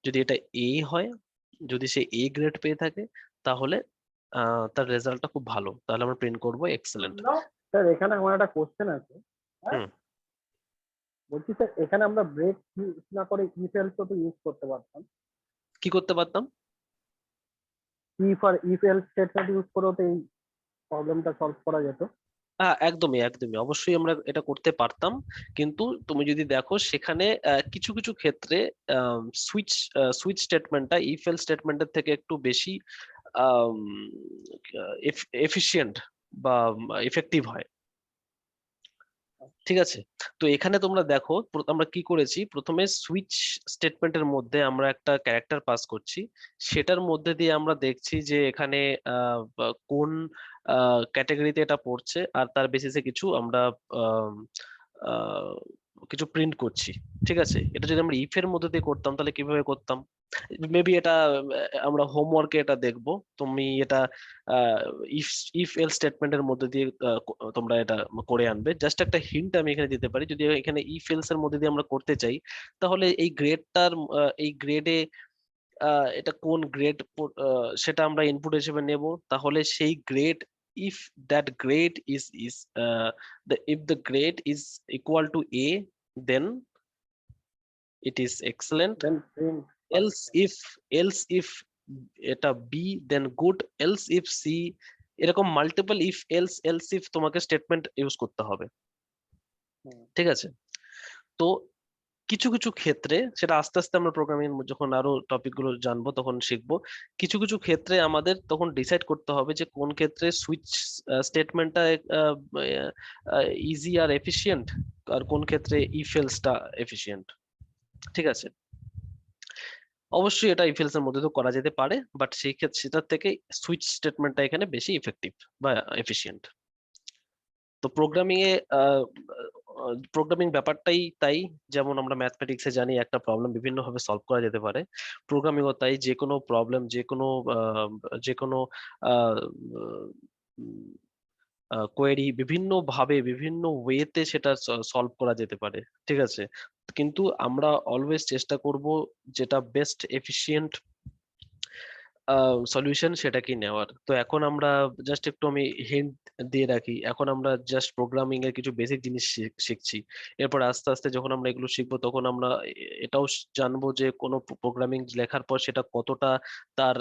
যদি এটা এ হয়, যদি সে এ গ্রেড পেয়ে থাকে, তাহলে তার রেজাল্টটা খুব ভালো, তাহলে আমরা প্রিন্ট করব এক্সেলেন্ট। স্যার এখানে আমার একটা কোশ্চেন আছে। হুম। বলছি স্যার, এখানে আমরা ব্রেক ইউজ না করে ইফ এলস তো ইউজ করতে পারতাম। কি করতে পারতাম? ইফ এলস স্টেটমেন্ট ইউজ করে তো এই প্রবলেমটা সলভ করা যেত। হ্যাঁ, একদমই একদমই, অবশ্যই আমরা এটা করতে পারতাম। কিন্তু তুমি যদি দেখো সেখানে কিছু কিছু ক্ষেত্রে সুইচ স্টেটমেন্টটা ইফ এলস স্টেটমেন্টের থেকে একটু বেশি এফিশিয়েন্ট বা ইফেক্টিভ হয়। ঠিক আছে, তো এখানে তোমরা দেখো আমরা কি করেছি, প্রথমে সুইচ স্টেটমেন্টের মধ্যে আমরা একটা ক্যারেক্টার পাস করছি, সেটার মধ্যে দিয়ে আমরা দেখছি যে এখানে কোন ক্যাটাগরিতে এটা পড়ছে, আর তার বেসিসে কিছু আমরা কিছু প্রিন্ট করছি। ঠিক আছে, এটা যদি আমরা ইফ এর মধ্যে দিয়ে করতাম তাহলে কিভাবে করতাম, মেবি এটা আমরা হোমওয়ার্কে এটা দেখবো। তুমি এটা ইফ ইফ এল স্টেটমেন্টের মধ্যে দিয়ে তোমরা এটা করে আনবে। জাস্ট একটা হিন্ট আমি এখানে দিতে পারি, যদি এখানে ইফ এলস এর মধ্যে দিয়ে আমরা করতে চাই, তাহলে এই গ্রেডে এটা কোন গ্রেড সেটা আমরা ইনপুট হিসেবে নেব। তাহলে সেই grade, if that grade is if the grade is equal to A, then it is excellent. Then print else if এটা B, then good. else if C, এরকম মাল্টিপল else if তোমাকে statement use করতে হবে। ঠিক আছে, তো কিছু কিছু ক্ষেত্রে, সেটা আস্তে আস্তে আমরা প্রোগ্রামিং যখন আরো টপিক গুলো জানবো তখন শিখবো, কিছু কিছু ক্ষেত্রে আমাদের তখন ডিসাইড করতে হবে যে কোন ক্ষেত্রে সুইচ স্টেটমেন্টটা ইজি আর এফিশিয়েন্ট, আর কোন ক্ষেত্রে ইফ এলসটা এফিশিয়েন্ট। ঠিক আছে, অবশ্যই এটা ইফ এলস এর মধ্যে তো করা যেতে পারে, বাট সেই ক্ষেত্রে সেটার থেকে সুইচ স্টেটমেন্টটা এখানে বেশি ইফেক্টিভ বা এফিশিয়েন্ট। তো প্রোগ্রামিং ব্যাপারটাই তাই, যেমন আমরা ম্যাথমেটিক্সে জানি একটা প্রবলেম বিভিন্ন ভাবে সলভ করা যেতে পারে, প্রোগ্রামিংও তাই, যে কোনো প্রবলেম, যে কোনো কোয়েরি বিভিন্ন ভাবে বিভিন্ন ওয়েতে সেটা সলভ করা যেতে পারে। ঠিক আছে, কিন্তু আমরা অলওয়েজ চেষ্টা করব যেটা বেস্ট এফিশিয়েন্ট সলিউশন সেটা কি নেওয়ার। তো এখন আমরা জাস্ট একটু আমি হিন্ট দিয়ে রাখি, এখন আমরা জাস্ট প্রোগ্রামিং এর কিছু বেসিক জিনিস শিখছি। এরপর আস্তে আস্তে যখন আমরা এগুলো শিখবো তখন আমরা এটাও জানবো যে কোনো প্রোগ্রামিং লেখার পর সেটা কতটা তার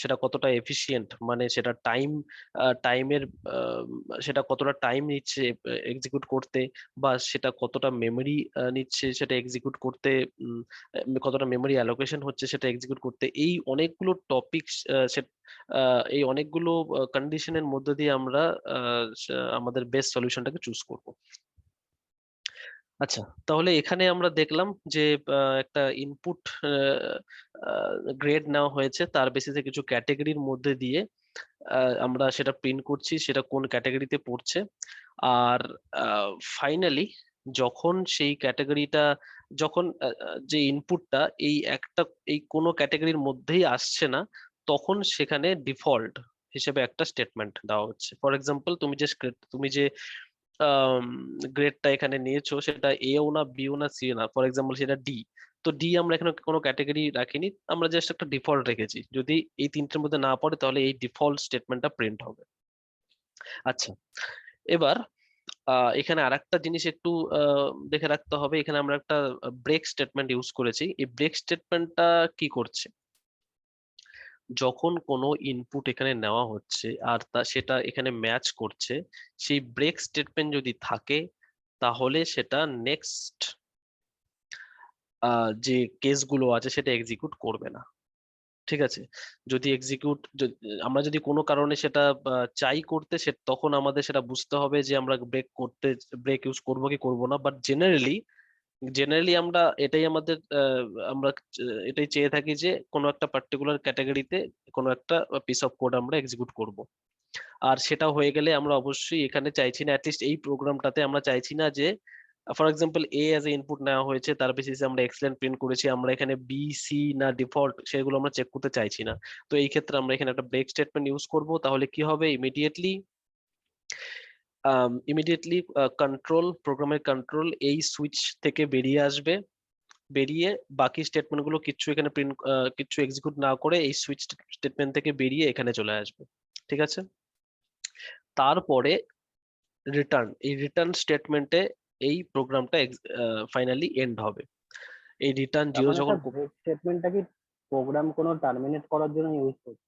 সেটা কতটা এফিশিয়েন্ট, মানে সেটা টাইমের সেটা কতটা টাইম নিচ্ছে এক্সিকিউট করতে, বা সেটা কতটা মেমরি নিচ্ছে সেটা এক্সিকিউট করতে, কতটা মেমরি অ্যালোকেশন হচ্ছে সেটা এক্সিকিউট করতে। এই অনেকগুলো টপিক, এই অনেকগুলো কন্ডিশনের মধ্যে দিয়ে আমরা আমাদের বেস্ট সলিউশনটাকে চুজ করব। আচ্ছা, তাহলে এখানে আমরা দেখলাম যে একটা ইনপুট গ্রেড নেওয়া হয়েছে, তার বেসিসে কিছু ক্যাটাগরির মধ্যে দিয়ে আমরা সেটা প্রিন্ট করছি সেটা কোন ক্যাটাগরিতে পড়ছে। আর ফাইনালি যখন সেই ক্যাটাগরিটা, যখন যে ইনপুটটা এই কোনো ক্যাটাগরির মধ্যেই আসছে না, তখন সেখানে ডিফল্ট হিসেবে একটা স্টেটমেন্ট দেওয়া হচ্ছে। ফর এক্সাম্পল, তুমি যে গ্রেডটা এখানে নিয়েছো সেটা এও না, বিও না, সি না, ফর এক্সাম্পল সেটা ডি। তো ডি আমরা এখানে কোনো ক্যাটাগরি রাখিনি, আমরা জাস্ট একটা ডিফল্ট রেখেছি। যদি এই তিনটের মধ্যে না পড়ে তাহলে এই ডিফল্ট স্টেটমেন্টটা প্রিন্ট হবে। আচ্ছা, এবার এখানে আরেকটা জিনিস একটু দেখে রাখতে হবে। এখানে আমরা একটা ব্রেক স্টেটমেন্ট ইউজ করেছি। এই ব্রেক স্টেটমেন্টটা কি করছে, যখন কোনো ইনপুট এখানে নেওয়া হচ্ছে আর সেটা এখানে ম্যাচ করছে, সেই ব্রেক স্টেটমেন্ট যদি থাকে তাহলে সেটা নেক্সট যে কেসগুলো আছে সেটা এক্সিকিউট করবে না। ঠিক আছে, যদি আমরা যদি কোনো কারণে সেটা চাই করতে, তখন আমাদের সেটা বুঝতে হবে যে আমরা ব্রেক ইউজ করবো কি করবো না। বাট জেনারেলি আমরা এটাই আমরা এটাই চেয়ে থাকি যে কোনো একটা পার্টিকুলার ক্যাটাগরিতে কোনো একটা পিস অফ কোড আমরা এক্সিকিউট করব। আর সেটা হয়ে গেলে আমরা অবশ্যই এখানে চাইছি না, অ্যাটলিস্ট এই প্রোগ্রামটাতে আমরা চাইছি না যে for example a as a input নেওয়া হয়েছে, তার বেসিসে আমরা এক্সেলেন্ট প্রিন্ট করেছি, আমরা এখানে বি, সি না ডিফল্ট সেগুলো আমরা চেক করতে চাইছি না। তো এই ক্ষেত্রে আমরা এখানে একটা ব্রেক স্টেটমেন্ট ইউজ করব। তাহলে কি হবে, ইমিডিয়েটলি প্রোগ্রামের কন্ট্রোল এই সুইচ থেকে বেরিয়ে আসবে, বেরিয়ে বাকি স্টেটমেন্ট গুলো কিছু এক্সিকিউট না করে এই সুইচ স্টেটমেন্ট থেকে বেরিয়ে এখানে চলে আসবে। ঠিক আছে, তারপরে এই রিটার্ন স্টেটমেন্টে এই প্রোগ্রামটা ফাইনালি এন্ড হবে। এই রিটার্ন জিরো যখন ব্রেক স্টেটমেন্টটা কি প্রোগ্রাম কোনো টার্মিনেট করার জন্য ইউজ করছি?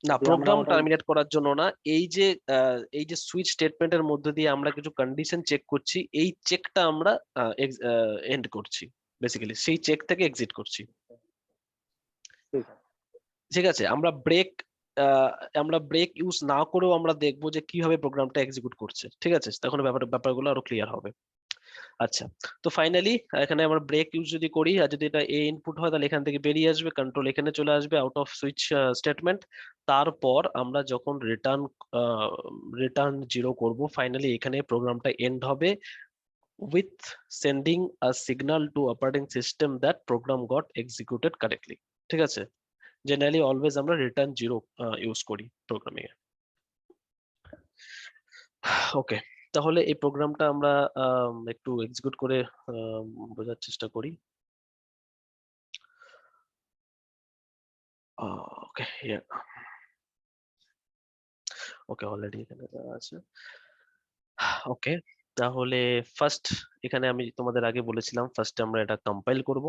না, যদি আমরা প্রোগ্রাম ওটা টার্মিনেট করার জন্য না, এই যে সুইচ স্টেটমেন্টের মধ্যে দিয়ে আমরা কিছু কন্ডিশন চেক করছি, এই চেকটা আমরা এন্ড করছি, বেসিক্যালি সেই চেক থেকে এক্সিট করছি। ঠিক আছে। ঠিক আছে, আমরা ব্রেক ইউজ না করেও আমরা দেখবো যে কিভাবে প্রোগ্রামটা এক্সিকিউট করছে। ঠিক আছে, তখন ব্যাপারগুলো আরো ক্লিয়ার হবে। আচ্ছা, তো ফাইনালি এখানে আমরা ব্রেক ইউজ যদি করি আর যদি এটা এ ইনপুট হয় তাহলে এখান থেকে বেরিয়ে আসবে, কন্ট্রোল এখানে চলে আসবে, আউট অফ সুইচ স্টেটমেন্ট। তারপর আমরা যখন রিটার্ন জিরো করব, ফাইনালি এখানে প্রোগ্রামটা এন্ড হবে with sending a signal to operating system that program got executed correctly. ঠিক আছে, জেনারেলি অলওয়েজ আমরা রিটার্ন জিরো ইউজ করি প্রোগ্রামিং এ। ওকে, তাহলে এই প্রোগ্রামটা আমরা একটু এক্সিকিউট করে বোঝার চেষ্টা করি। ওকে, ওকে, অলরেডি এখানে দেওয়া আছে। ওকে, তাহলে ফার্স্ট এখানে আমি তোমাদের আগে বলেছিলাম ফার্স্টে আমরা এটা কম্পাইল করব।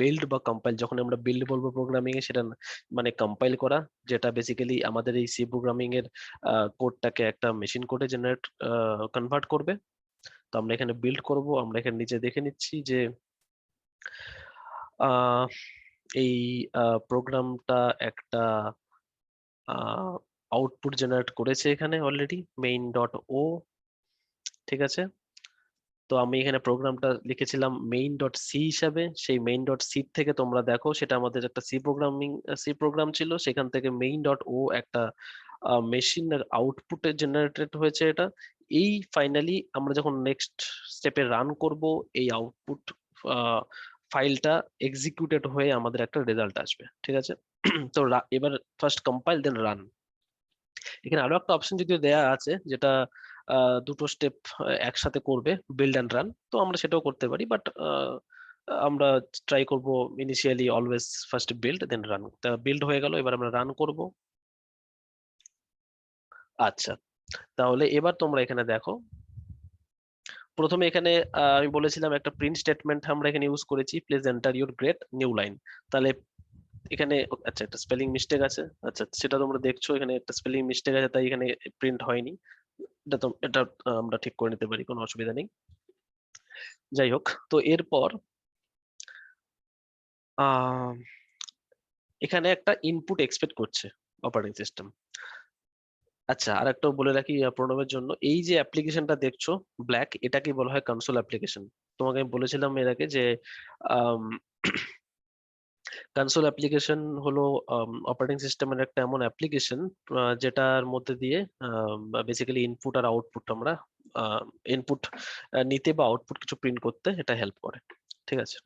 বিল্ড বা কম্পাইল, যখন আমরা বিল্ড বলবো প্রোগ্রামিং এ, সেটা মানে কম্পাইল করা, যেটা বেসিক্যালি আমাদের এই সি প্রোগ্রামিং এর কোডটাকে একটা মেশিন কোডে কনভার্ট করবে। তো আমরা এখানে বিল্ড করব। আমরা এখানে নিচে দেখে নিচ্ছি যে এই প্রোগ্রামটা একটা আউটপুট জেনারেট করেছে এখানে অলরেডি main.o। ঠিক আছে, তো আমি এখানে প্রোগ্রামটা লিখেছিলাম main.c হিসাবে। সেই main.c থেকে তোমরা দেখো সেটা আমাদের একটা সি প্রোগ্রাম ছিল, সেখান থেকে main.o একটা মেশিনের আউটপুটে জেনারেটেড হয়েছে এটা। এই ফাইনালি আমরা যখন নেক্সট স্টেপে রান করব, এই আউটপুট ফাইলটা এক্সিকিউটেড হয়ে আমাদের একটা রেজাল্ট আসবে। ঠিক আছে, তো এবার ফার্স্ট কম্পাইল দেন রান। এখানে আরো একটা অপশন যদিও দেয়া আছে, যেটা দুটো স্টেপ একসাথে করবে, বিল্ড এন্ড রান। তো আমরা সেটাও করতে পারি, বাট আমরা ট্রাই করব ইনিশিয়ালি অলওয়েজ ফার্স্ট বিল্ড দেন রান। বিল্ড হয়ে গেল, এবার আমরা রান করব। আচ্ছা, তাহলে এবার তোমরা এখানে দেখো, প্রথমে এখানে আমি বলেছিলাম একটা প্রিন্ট স্টেটমেন্ট আমরা এখানে ইউজ করেছি, please enter your grade new line. তাহলে এখানে আচ্ছা একটা স্পেলিং মিস্টেক আছে, আচ্ছা সেটা তোমরা দেখছো এখানে একটা স্পেলিং মিস্টেক আছে, তাই এখানে প্রিন্ট হয়নি। এটা আমরা ঠিক করে নিতে পারি, কোনো অসুবিধা নেই। যাই হোক, তো এরপর এখানে একটা ইনপুট এক্সপেক্ট করছে অপারেটিং সিস্টেম। আচ্ছা, আর একটা বলে রাখি প্রণবের জন্য, এই যে অ্যাপ্লিকেশনটা দেখছো ব্ল্যাক, এটাকে বলা হয় কনসোল অ্যাপ্লিকেশন। তোমাকে আমি বলেছিলাম এর আগে যে কনসোল অ্যাপ্লিকেশন হলো অপারেটিং সিস্টেমের একটা এমন অ্যাপ্লিকেশন যেটার মধ্যে দিয়ে বেসিক্যালি ইনপুট আর আউটপুট আমরা ইনপুট নিতে বা আউটপুট কিছু প্রিন্ট করতে এটা হেল্প করে। ঠিক আছে,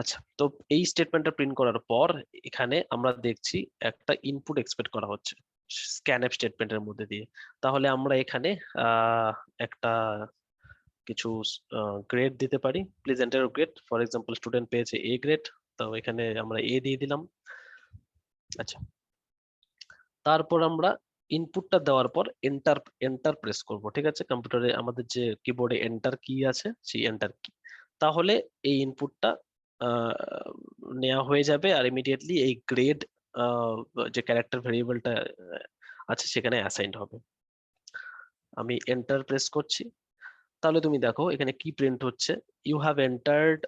আচ্ছা তো এই স্টেটমেন্টটা প্রিন্ট করার পর এখানে আমরা দেখছি একটা ইনপুট এক্সপেক্ট করা হচ্ছে স্ক্যানএফ স্টেটমেন্টের মধ্যে দিয়ে। তাহলে আমরা এখানে একটা কিছু গ্রেড দিতে পারি, please enter grade. For example student পেয়েছে এ গ্রেড, তো এখানে আমরা এ দিয়ে দিলাম। আচ্ছা, তারপর আমরা ইনপুটটা দেওয়ার পর এন্টার এন্টার প্রেস করব। ঠিক আছে, কম্পিউটারে আমাদের যে কিবোর্ডে এন্টার কি আছে সেই এন্টার কি, তাহলে এই ইনপুটটা নেওয়া হয়ে যাবে আর ইমিডিয়েটলি এই গ্রেড যে ক্যারেক্টার ভেরিয়েবলটা আছে সেখানে অ্যাসাইন্ড হবে। আমি এন্টার প্রেস করছি, তাহলে তুমি দেখো এখানে কি প্রিন্ট হচ্ছে, you have entered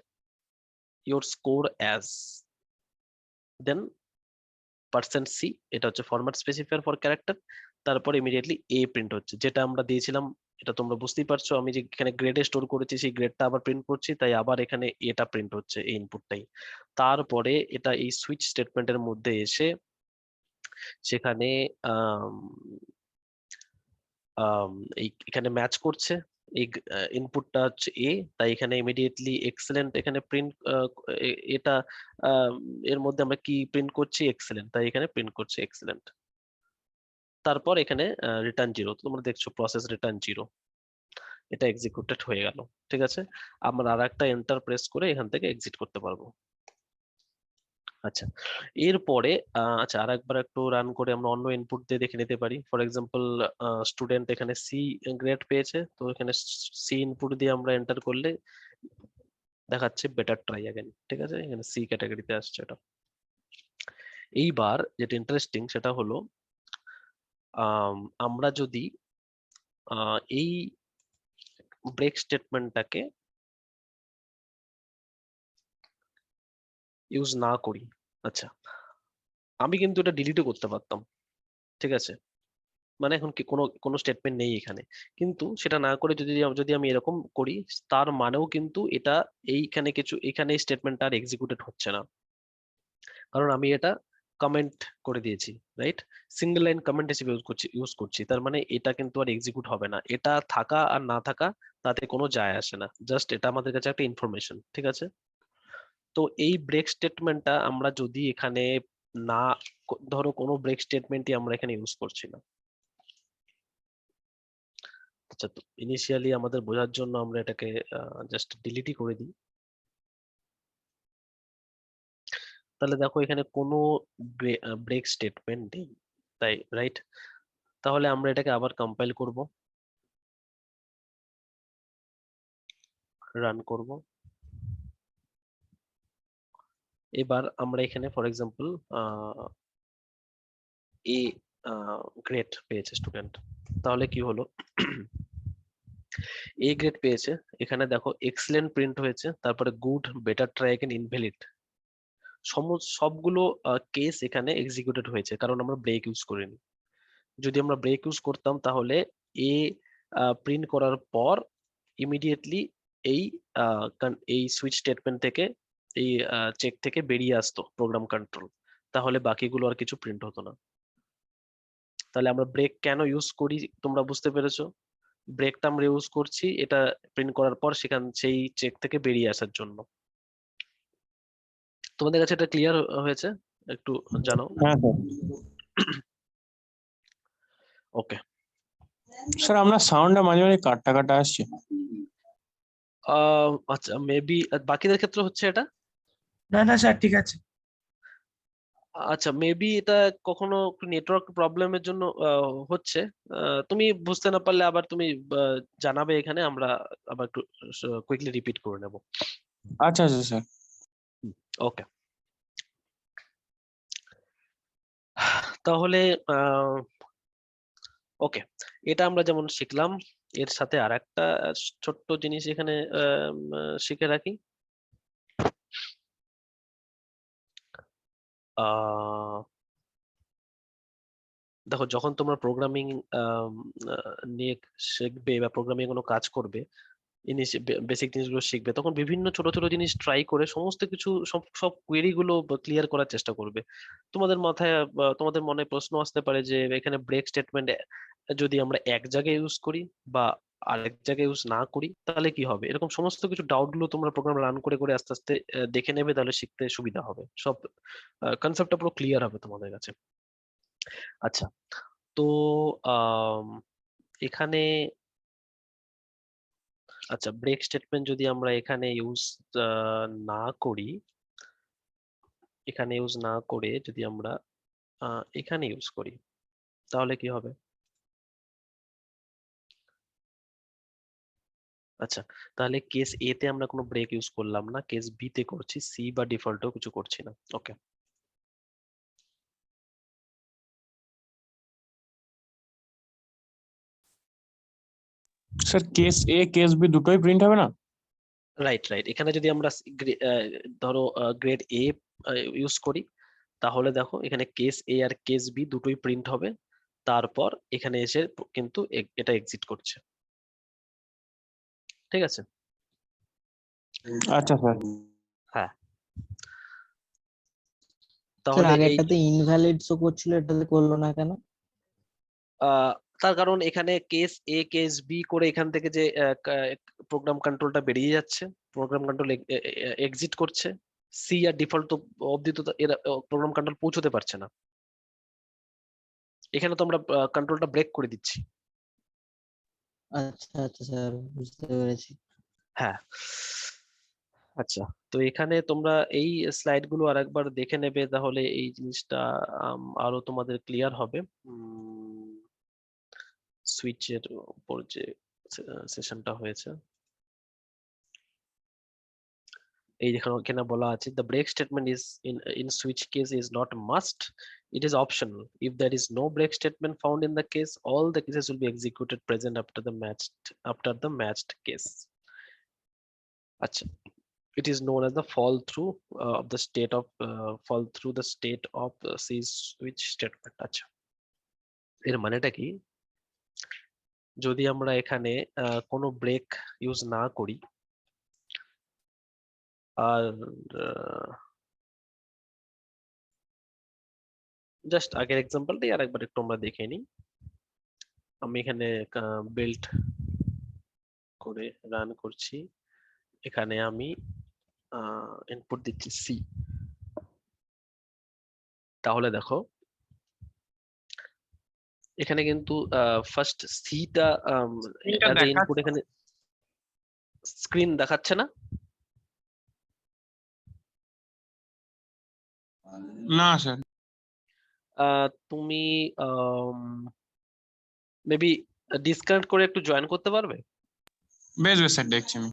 your score as, then %c, এটা হচ্ছে ফরম্যাট স্পেসিফায়ার ফর ক্যারেক্টার। তারপর ইমিডিয়েটলি এ প্রিন্ট হচ্ছে, যেটা আমরা দিয়েছিলাম। এটা তোমরা বুঝতেই পারছো, আমি যে এখানে গ্রেডে স্টোর করেছি সেই গ্রেডটা আবার প্রিন্ট করছি, তাই আবার এখানে এটা প্রিন্ট হচ্ছে এই ইনপুটটাই। তারপরে এটা এই সুইচ স্টেটমেন্টের মধ্যে এসে সেখানে এখানে ম্যাচ করছে, এই ইনপুটটা হচ্ছে এ, তাই এখানে ইমিডিয়েটলি এক্সেলেন্ট এখানে প্রিন্ট, এটা এর মধ্যে আমরা কি প্রিন্ট করছি, এক্সেলেন্ট, তাই এখানে প্রিন্ট করছে এক্সেলেন্ট। তারপর এখানে রিটার্ন 0, তোমরা দেখছো প্রসেস রিটার্ন 0, এটা এক্সিকিউটেড হয়ে গেল। ঠিক আছে, আমরা আর একটা এন্টার প্রেস করে এখান থেকে এক্সিট করতে পারবো। আচ্ছা, এরপরে আচ্ছা আর একবার একটু রান করে আমরা অন্য ইনপুট দিয়ে দেখে নিতে পারি। ফর এক্সাম্পল স্টুডেন্ট এখানে সি গ্রেড পেয়েছে, তো এখানে সি ইনপুট দিয়ে আমরা এন্টার করলে দেখাচ্ছে বেটার ট্রাই अगेन। ঠিক আছে, এখানে সি ক্যাটাগরিতে আসছে এটা। এইবার যেটা ইন্টারেস্টিং সেটা হলো আমরা যদি এই ব্রেক স্টেটমেন্টটাকে ইউজ না করি, আচ্ছা আমি কিন্তু এটা ডিলিটও করতে পারতাম। ঠিক আছে, মানে এখন কি কোনো কোনো স্টেটমেন্ট নেই এখানে, কিন্তু সেটা না করে যদি আমি এরকম করি, তার মানেও কিন্তু এটা এইখানে কিছু এখানে স্টেটমেন্ট আর এক্সিকিউটেড হচ্ছে না, কারণ আমি এটা কমেন্ট করে দিয়েছি, রাইট? সিঙ্গেল লাইন কমেন্ট হিসেবে ইউজ করছি, তার মানে এটা কিন্তু আর এক্সিকিউট হবে না। এটা থাকা আর না থাকা তাতে কোনো যায় আসে না, জাস্ট এটা আমাদের কাছে একটা ইনফরমেশন। ঠিক আছে, তো এই ব্রেক স্টেটমেন্টটা আমরা যদি এখানে না, ধরো কোনো ব্রেক স্টেটমেন্টই আমরা এখানে ইউজ করছি না। আচ্ছা, তো ইনিশিয়ালি আমাদের বোঝার জন্য আমরা এটাকে জাস্ট ডিলিটই করে দিই। তাহলে দেখো এখানে কোনো ব্রেক স্টেটমেন্ট নেই, তাই রাইট? তাহলে আমরা এটাকে আবার কম্পাইল করব, রান করব। এবার আমরা এখানে ফর এক্সাম্পল এ গ্রেড পেয়েছে স্টুডেন্ট, তাহলে কি হলো, এ গ্রেড পেয়েছে, এখানে দেখো এক্সেলেন্ট প্রিন্ট হয়েছে, তারপরে good, better try again, invalid, সবগুলো কেস এখানে এক্সিকিউটেড হয়েছে, কারণ আমরা ব্রেক ইউজ করিনি। যদি আমরা ব্রেক ইউজ করতাম তাহলে এ প্রিন্ট করার পর ইমিডিয়েটলি এই এই সুইচ স্টেটমেন্ট থেকে এই চেক থেকে বেরিয়ে আসতো প্রোগ্রাম কন্ট্রোল, তাহলে বাকিগুলো আর কিছু প্রিন্ট হতো না। তাহলে আমরা ব্রেক কেন ইউজ করি তোমরা বুঝতে পেরেছো? ব্রেকটা আমরা ইউজ করছি এটা প্রিন্ট করার পর সেই চেক থেকে বেরিয়ে আসার জন্য। তোমাদের কাছে এটা ক্লিয়ার হয়েছে? একটু জানাও। হ্যাঁ স্যার। ওকে স্যার আপনার সাউন্ডটা মাঝে মাঝে কাটা কাটা আসছে। আচ্ছা মেবি বাকিদের ক্ষেত্রে হচ্ছে এটা। না না স্যার ঠিক আছে। আচ্ছা মেবি এটা কখনো নেটওয়ার্ক প্রবলেমের জন্য হচ্ছে। তুমি বুঝতে না পারলে আবার তুমি জানাবে এখানে, আমরা আবার একটু কুইকলি রিপিট করে নেব। আচ্ছা আচ্ছা স্যার। ওকে, তাহলে ওকে, এটা আমরা যেমন শিখলাম, এর সাথে আর একটা ছোট্ট জিনিস এখানে শিখে রাখি। দেখো, যখন তোমরা প্রোগ্রামিং নিয়ে শিখবে বা প্রোগ্রামিং কোনো কাজ করবে, বেসিক জিনিসগুলো শিখবে, তখন বিভিন্ন ছোট ছোট জিনিস ট্রাই করে সমস্ত কিছু সব সব কোয়েরি গুলো ক্লিয়ার করার চেষ্টা করবে। তোমাদের মাথায় তোমাদের মনে প্রশ্ন আসতে পারে যে এখানে ব্রেক স্টেটমেন্ট যদি আমরা এক জায়গায় ইউজ করি বা আরেক জায়গায় ইউজ না করি তাহলে কি হবে। এরকম সমস্ত কিছু ডাউট গুলো তোমরা প্রোগ্রাম রান করে করে আস্তে আস্তে দেখে নেবে, তাহলে শিখতে সুবিধা হবে, সব কনসেপ্টটা পুরো ক্লিয়ার হবে তোমাদের কাছে। আচ্ছা, তো এখানে আচ্ছা ব্রেক স্টেটমেন্ট যদি আমরা এখানে ইউজ না করি, এখানে ইউজ না করে যদি আমরা এখানে ইউজ করি তাহলে কি হবে। আচ্ছা, তাহলে কেস এ তে আমরা কোনো ব্রেক ইউজ করলাম না, কেস বি তে করছি, সি বা ডিফল্টও কিছু করছি না। ওকে, স্যার কেস এ কেস বি দুটোই প্রিন্ট হবে না? Right right. এখানে যদি আমরা ধরো গ্রেড এ ইউজ করি, তাহলে দেখো এখানে কেস এ আর কেস বি দুটোই প্রিন্ট হবে, তারপর এখানে এসে কিন্তু এটা এক্সিট করছে। ঠিক আছে? আচ্ছা স্যার। হ্যাঁ, স্যার তাহলে এই আগেরটাতে ইনভ্যালিড শো করছিল, এটাতে করলো না কেন? তার কারণ এখানে কেস এ কেস বি করে এখান থেকে যে প্রোগ্রাম কন্ট্রোলটা বেরিয়ে যাচ্ছে, প্রোগ্রাম কন্ট্রোল এক্সিট করছে, সি আর ডিফল্ট তো অবধি তো এরা প্রোগ্রাম কন্ট্রোল পৌঁছতে পারছে না। এখানে তো আমরা কন্ট্রোলটা ব্রেক করে দিচ্ছি। আচ্ছা আচ্ছা স্যার, বুঝতে পেরেছি। হ্যাঁ, আচ্ছা, তো এখানে তোমরা এই স্লাইড গুলো আরেকবার দেখে নেবে, তাহলে এই জিনিসটা আরো তোমাদের ক্লিয়ার হবে। সুইচের উপর যে সেশনটা হয়েছে, এই এখানে বলা আছে the break statement is in switch case is not must, it is optional. If there is no break statement found in the case, all the cases will be executed present after the matched case. আচ্ছা, it is known as the fall through of the state of fall through the state of C switch statement. আচ্ছা, এর মানেটা কি, যদি আমরা এখানে কোনো brake use না করি আর জাস্ট আগের এক্সাম্পলটাই আরেকবার একটু আমরা দেখে নিই। আমি এখানে বিল্ড করে রান করছি, এখানে আমি ইনপুট দিচ্ছি সি। তাহলে দেখো এখানে কিন্তু ফার্স্ট সিটা অ্যাজ এ ইনপুট এখানে স্ক্রিন দেখাচ্ছে না। না স্যার। তুমি মেবি ডিসকানেক্ট করে একটু জয়েন করতে পারবে? বেশ বেশ স্যার, দেখছি আমি।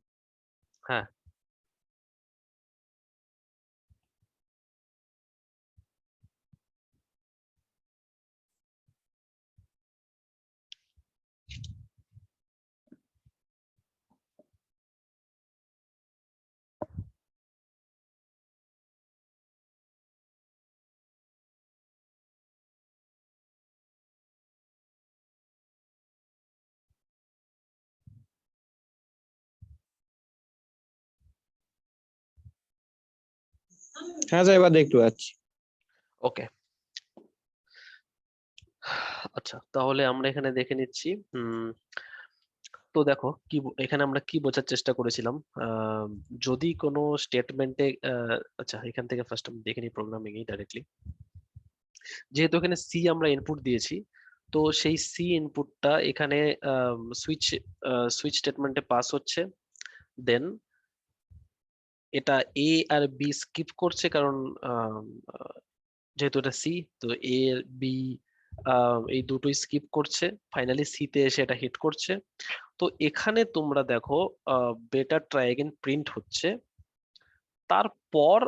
হ্যাঁ, হ্যাঁ স্যার, এবার দেখতে পাচ্ছি। ওকে। আচ্ছা, তাহলে আমরা এখানে দেখে নিচ্ছি। তো দেখো কি এখানে আমরা কি বোঝার চেষ্টা করেছিলাম, যদি কোনো স্টেটমেন্টে আচ্ছা এখান থেকে ফার্স্ট আমি দেখে নিই প্রোগ্রামিং ডাইরেক্টলি। যেহেতু এখানে সি আমরা ইনপুট দিয়েছি, তো সেই সি ইনপুটটা এখানে সুইচ সুইচ স্টেটমেন্টে পাস হচ্ছে, দেন এটা এ আর বি স্কিপ করছে, কারণ যেহেতু এটা সি, তো এ বি এই দুটোই স্কিপ করছে, ফাইনালি সি তে এসে এটা হিট করছে। তো এখানে তোমরা দেখো বেটা ট্রাই এগেন প্রিন্ট হচ্ছে, তারপর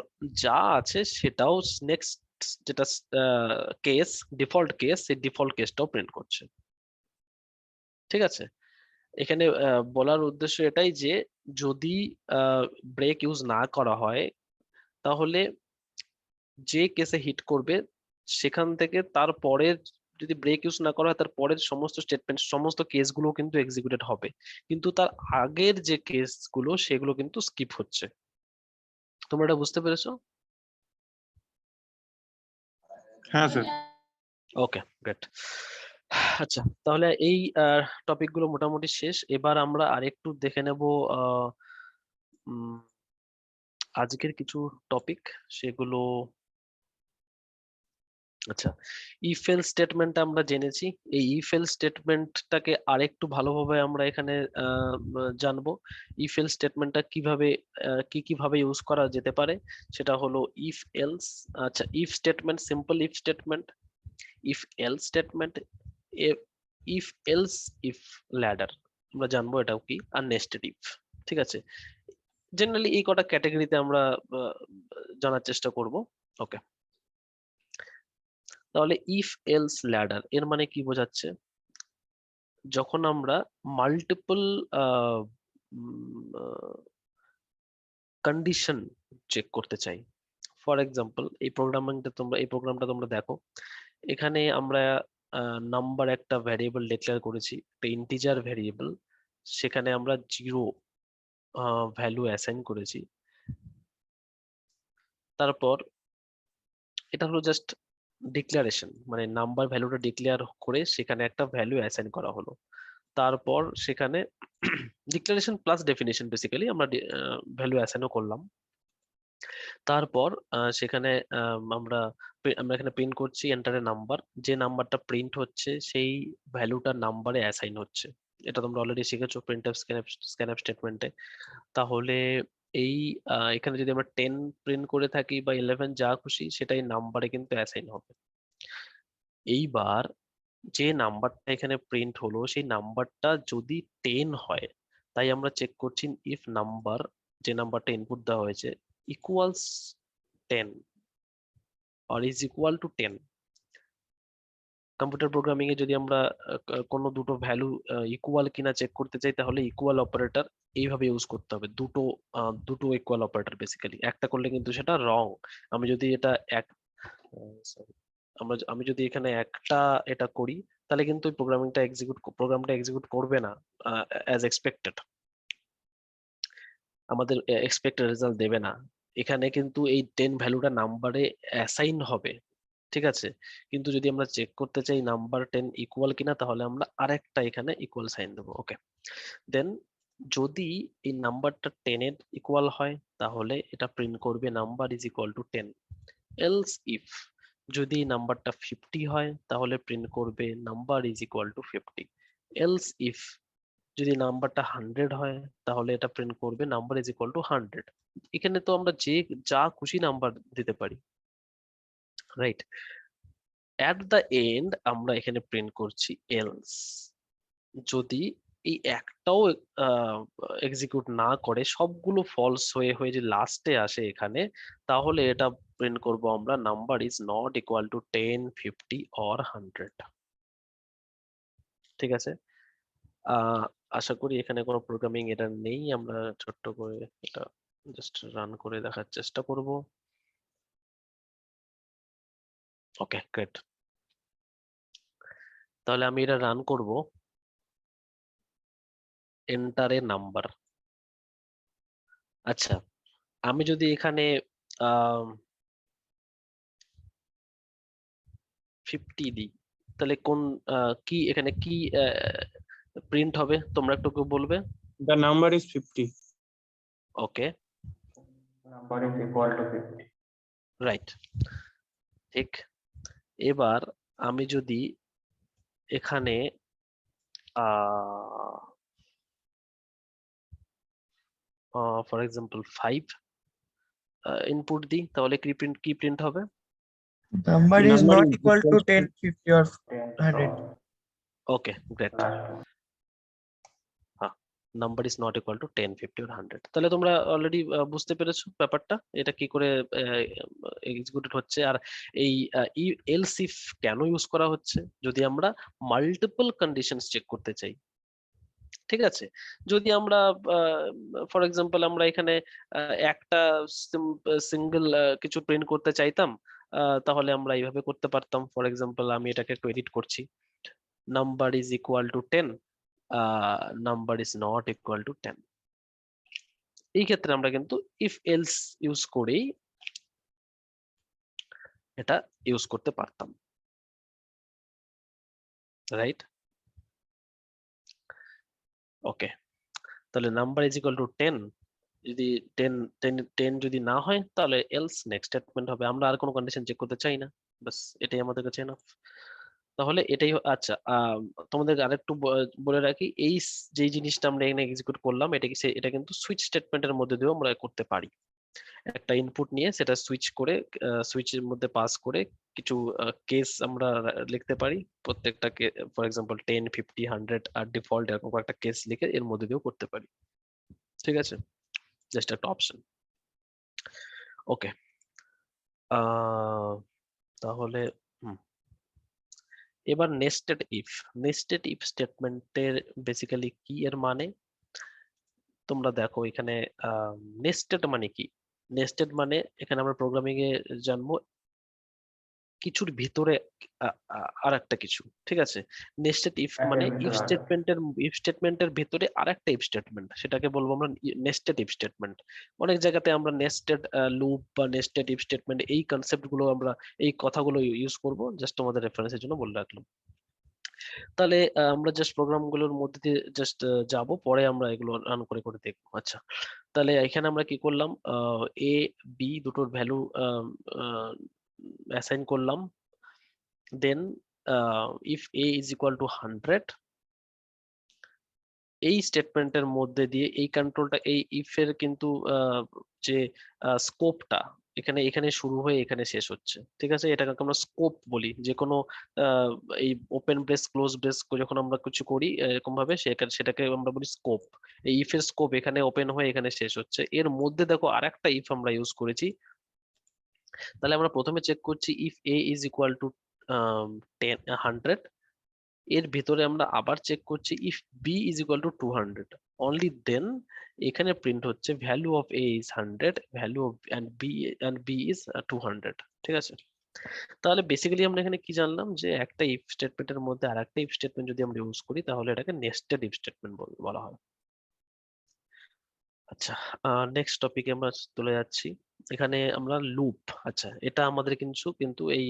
যা আছে সেটাও নেক্সট যেটা কেস, ডিফল্ট কেস, সেই ডিফল্ট কেসটাও প্রিন্ট করছে। ঠিক আছে, এখানে বলার উদ্দেশ্য এটাই যে যদি ব্রেক ইউজ না করা হয়, তাহলে যে কেসে হিট করবে সেখান থেকে তারপরের, যদি ব্রেক ইউজ না করা হয় তার পরের সমস্ত স্টেটমেন্ট, সমস্ত কেসগুলো কিন্তু এক্সিকিউটেড হবে, কিন্তু তার আগের যে কেসগুলো সেগুলো কিন্তু স্কিপ হচ্ছে। তোমরা এটা বুঝতে পেরেছো? হ্যাঁ স্যার। ওকে, গ্রেট। আচ্ছা, তাহলে এই টপিক গুলো মোটামুটি শেষ। এবার আমরা আরেকটু দেখে নেব আজকের কিছু টপিক, সেগুলো। আচ্ছা, ইফ এল স্টেটমেন্ট আমরা জেনেছি। এই ইফ এল স্টেটমেন্টটাকে আরেকটু ভালোভাবে আমরা এখানে জানবো। ইফ এল স্টেটমেন্টটা কিভাবে কিভাবে ইউজ করা যেতে পারে, সেটা হলো ইফ এলস। আচ্ছা, if statement, simple if statement, if else statement, if else, if ladder, আমরা জানবো এটাও কি, আর নেস্টেড ইফ। ঠিক আছে, জেনারেলি এই কটা ক্যাটাগরিতে আমরা জানার চেষ্টা করব। ওকে, তাহলে ইফ এলস ল্যাডার এর মানে কি বোঝাচ্ছে? যখন আমরা মাল্টিপল কন্ডিশন চেক করতে চাই। ফর এক্সাম্পল, এই প্রোগ্রামটা তোমরা দেখো, এখানে আমরা নাম্বার একটা ভ্যারিয়েবল ডিক্লেয়ার করেছি, একটা ইন্টিজার ভ্যারিয়েবল, সেখানে আমরা 0 ভ্যালু অ্যাসাইন করেছি। তারপর এটা হলো জাস্ট ডিক্লারেশন, মানে নাম্বার ভ্যালুটা ডিক্লেয়ার করে সেখানে একটা ভ্যালু অ্যাসাইন করা হলো। তারপর সেখানে ডিক্লারেশন প্লাস ডেফিনেশন, বেসিক্যালি আমরা ভ্যালু অ্যাসাইনও করলাম। তারপর সেখানে আমরা এখানে প্রিন্ট করছি এন্টার এ নাম্বার, যে নাম্বারটা প্রিন্ট হচ্ছে সেই ভ্যালুটা নাম্বারে অ্যাসাইন হচ্ছে। এটা তোমরা অলরেডি শিখেছো প্রিন্টএফ স্ক্যানএফ স্টেটমেন্টে। তাহলে এই এখানে যদি আমরা 10 প্রিন্ট করে থাকি বা 11, যা খুশি সেটাই নাম্বারে কিন্তু অ্যাসাইন হবে। এইবার যে নাম্বারটা এখানে প্রিন্ট হলো সেই নাম্বারটা যদি 10 হয়, তাই আমরা চেক করছি ইফ নাম্বার, যে নাম্বারটা ইনপুট দেওয়া হয়েছে, equals 10 or is equal to 10। Computer programming এ যদি আমরা কোনো দুটো ভ্যালু ইকুয়াল কিনা চেক করতে চাই, তাহলে ইকুয়াল অপারেটর এইভাবে ইউজ করতে হবে। দুটো ইকুয়াল অপারেটর, বেসিক্যালি একটা করলে কিন্তু সেটা রং। আমি যদি এটা sorry, আমি যদি এখানে একটা এটা করি, তাহলে কিন্তু প্রোগ্রামটা এক্সিকিউট করবে না অ্যাজ এক্সপেক্টেড, আমাদের এক্সপেক্টেড রেজাল্ট দেবে না। এখানে কিন্তু এই 10 ভ্যালুটা নাম্বারে অ্যাসাইন হবে। ঠিক আছে, কিন্তু যদি আমরা চেক করতে চাই নাম্বার 10 ইকুয়াল কিনা, তাহলে আমরা আরেকটা এখানে ইকুয়াল সাইন দেবো। ওকে, দেন যদি এই নাম্বারটা 10 এর ইকুয়াল হয়, তাহলে এটা প্রিন্ট করবে number is equal two 10। Else if যদি নাম্বারটা 50 হয়, তাহলে প্রিন্ট করবে number is equal two 50। Else if যদি নাম্বারটা 100 হয়, তাহলে এটা প্রিন্ট করবে নাম্বার ইজ ইকুয়াল টু 100। এখানে তো আমরা যা খুশি নাম্বার দিতে পারি, রাইট? অ্যাট দ্য এন্ড আমরা এখানে প্রিন্ট করছি এলস। যদি এই একটাও এক্সিকিউট না করে, সবগুলো ফলস হয়ে হয়ে যে লাস্টে আসে এখানে, তাহলে এটা প্রিন্ট করব আমরা number is not equal two 10, 50 or 100। ঠিক আছে, আশা করি এখানে কোনো প্রোগ্রামিং এরর নেই। আমরা ছোট্ট করে এটা জাস্ট রান করে দেখার চেষ্টা করব। ওকে, গ্রেট। তাহলে আমি এটা রান করব, এন্টার এ নাম্বার। আচ্ছা, আমি যদি এখানে 50 দিই, তাহলে কোন কি এখানে কি প্রিন্ট হবে, তোমরা একটু বলবে? The number is 50. Okay, number is equal two 50। Right, ঠিক। এবার আমি যদি এখানে ফর এক্সাম্পল 5 ইনপুট দিই, তাহলে কি প্রিন্ট হবে? Number is Number not is equal to equals 10, 50 or 100. Okay, great. Number is not equal two 10, 50 or 100। তাহলে তোমরা অলরেডি বুঝতে পেরেছো ব্যাপারটা, এটা কি করে এক্সিকিউটেড হচ্ছে। আর এই এলস ইফ কেন ইউজ করা হচ্ছে? যদি আমরা মাল্টিপল কন্ডিশনস চেক করতে চাই, ঠিক আছে। যদি আমরা ফর এক্সাম্পল আমরা এখানে একটা সিঙ্গেল কিছু প্রিন্ট করতে চাইতাম, তাহলে আমরা এইভাবে করতে পারতাম। ফর এক্সাম্পল আমি এটাকে একটু এডিট করছি, number is equal two 10, number is not equal two 10। এই ক্ষেত্রে আমরা কিন্তু ইফ এলস ইউজ করেই এটা ইউজ করতে পারতাম, রাইট? ওকে, তাহলে নাম্বার ইজ ইকুয়াল টু 10, যদি 10 যদি না হয় তাহলে এলস নেক্সট স্টেটমেন্ট হবে। আমরা আর কোনো কন্ডিশন চেক করতে চাই না, বাস এটাই আমাদের কাছে এনাফ। তাহলে এটাই আচ্ছা, তোমাদের আরেকটু বলে রাখি, এই যে জিনিসটা আমরা এখানে এক্সিকিউট করলাম, এটা কিন্তু সুইচ স্টেটমেন্টের মধ্যে দিয়েও আমরা করতে পারি। একটা ইনপুট নিয়ে সেটা সুইচের মধ্যে পাস করে কিছু কেস আমরা লিখতে পারি। প্রত্যেকটা ফর এক্সাম্পল 10, 50, 100 আর ডিফল্ট এরকম একটা কেস লিখে এর মধ্যে দিয়েও করতে পারি, ঠিক আছে। জাস্ট একটা অপশন। ওকে, তাহলে এবার নেস্টেড ইফ স্টেটমেন্টের বেসিক্যালি কি এর মানে তোমরা দেখো এখানে। নেস্টেড মানে কি? নেস্টেড মানে এখানে আমরা প্রোগ্রামিং এ জানবো কিছুর ভিতরে আর একটা কিছু, ঠিক আছে। নেস্টেড ইফ মানে ইফ স্টেটমেন্টের ভিতরে আর একটা ইফ স্টেটমেন্ট, সেটাকে বলবো আমরা নেস্টেড ইফ স্টেটমেন্ট। অনেক জায়গাতে আমরা নেস্টেড লুপ বা নেস্টেড ইফ স্টেটমেন্ট এই কনসেপ্ট গুলো আমরা এই কথাগুলো ইউজ করব, জাস্ট তোমাদের রেফারেন্সের জন্য বলে রাখলাম। তাহলে আমরা জাস্ট প্রোগ্রাম গুলোর মধ্যে দিয়ে জাস্ট যাব, পরে আমরা এগুলো রান করে করে দেখবো। আচ্ছা, তাহলে এখানে আমরা কি করলাম, এ বি দুটোর ভ্যালু অ্যাসাইন করলাম। Then if A is equal to 100, এই স্টেটমেন্টের মধ্যে দিয়ে এই কন্ট্রোলটা, এই ইফ এর কিন্তু যে স্কোপটা এখানে শুরু হয়ে এখানে শেষ হচ্ছে, ঠিক আছে। এটাকে আমরা স্কোপ বলি। যে কোনো এই ওপেন ব্রেস ক্লোজ ব্রেস যখন আমরা কিছু করি এরকম ভাবে সেটাকে আমরা বলি স্কোপ। এই ইফ এর স্কোপ এখানে ওপেন হয়ে এখানে শেষ হচ্ছে। এর মধ্যে দেখো আরেকটা ইফ আমরা ইউজ করেছি। তাহলে আমরা প্রথমে চেক করছি if A is equal to 100, এর ভিতরে আমরা আবার চেক করছি if b is equal to 200, only then এখানে প্রিন্ট হচ্ছে value of a is 100, value of b is 200, ঠিক আছে। তাহলে বেসিক্যালি আমরা এখানে কি জানলাম, যে একটা ইফ স্টেটমেন্টের মধ্যে আর একটা ইফ স্টেটমেন্ট যদি আমরা ইউজ করি তাহলে এটাকে নেস্টেড ইফ স্টেটমেন্ট বলা হয়। আচ্ছা, নেক্সট টপিকে আমরা চলে যাচ্ছি। এখানে আমরা লুপ, আচ্ছা এটা আমাদের কিন্তু এই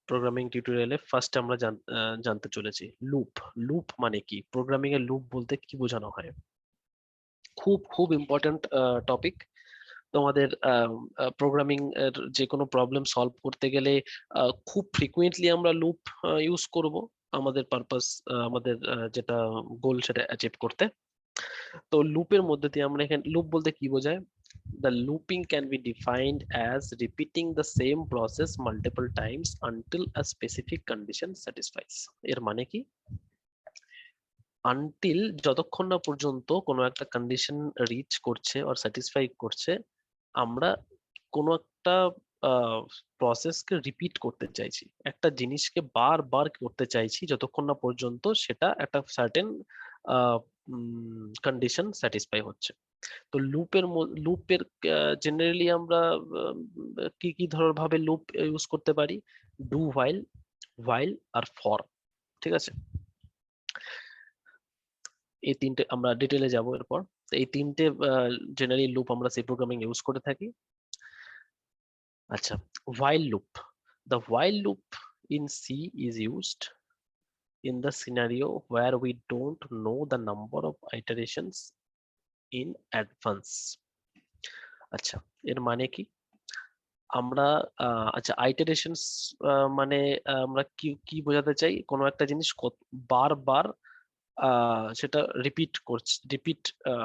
প্রোগ্রামিং টিউটোরিয়ালে ফার্স্ট আমরা জানতে চলেছি লুপ মানে কি, প্রোগ্রামিং এর লুপ বলতে কি বোঝানো হয়। খুব খুব ইম্পর্টেন্ট টপিক। তোমাদের প্রোগ্রামিং এর যে কোনো প্রবলেম সলভ করতে গেলে খুব ফ্রিকুয়েন্টলি আমরা লুপ ইউজ করব আমাদের পারপাস, আমাদের যেটা গোল সেটা অ্যাচিভ করতে। তো লুপের মধ্যে দিয়ে আমরা এখানে লুপ বলতে কি বোঝায়, the looping can be defined as repeating the same process multiple times until a specific condition satisfies। এর মানে কি, আনটিল যতক্ষণ না পর্যন্ত কোনো একটা কন্ডিশন রিচ করছে আর স্যাটিসফাই করছে, আমরা কোনো একটা প্রসেসকে রিপিট করতে চাইছি, একটা জিনিসকে বারবার করতে চাইছি যতক্ষণ না পর্যন্ত সেটা একটা সার্টেন কন্ডিশন স্যাটিসফাই হচ্ছে। তো লুপের জেনারেলি আমরা কি কি ধরনের ভাবে লুপ ইউজ করতে পারি, ডু হোয়াইল আর ফর, ঠিক আছে। এই তিনটে আমরা ডিটেলে যাব এরপর। এই তিনটে জেনারেলি লুপ আমরা সি প্রোগ্রামিং ইউজ করে থাকি। আচ্ছা, while loop, the while loop in C is used in the scenario where we don't know the number of iterations in advance। আচ্ছা, এর মানে কি, আমরা আচ্ছা আইটারেশনস মানে আমরা কি কি বোঝাতে চাই, কোনো একটা জিনিস বারবার সেটা রিপিট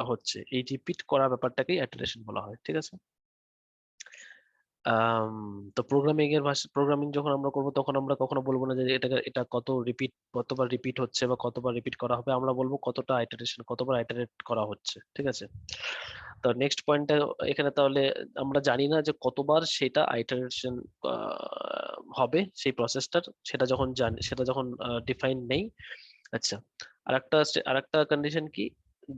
হচ্ছে, এই রিপিট করা ব্যাপারটাকেই ইটারেশন বলা হয়, ঠিক আছে। তো প্রোগ্রামিং যখন আমরা করবো তখন আমরা কখনো বলবো না যে এটা কতবার রিপিট হচ্ছে বা কতবার রিপিট করা হবে, আমরা বলবো কতটা আইটারেশন, কতবার আইটারেট করা হচ্ছে, ঠিক আছে। তো নেক্সট পয়েন্টটা এখানে, তাহলে আমরা জানি না যে কতবার সেটা আইটারেশন হবে সেই প্রসেসটার, সেটা যখন ডিফাইন নেই। আচ্ছা, আরেকটা কন্ডিশন কি,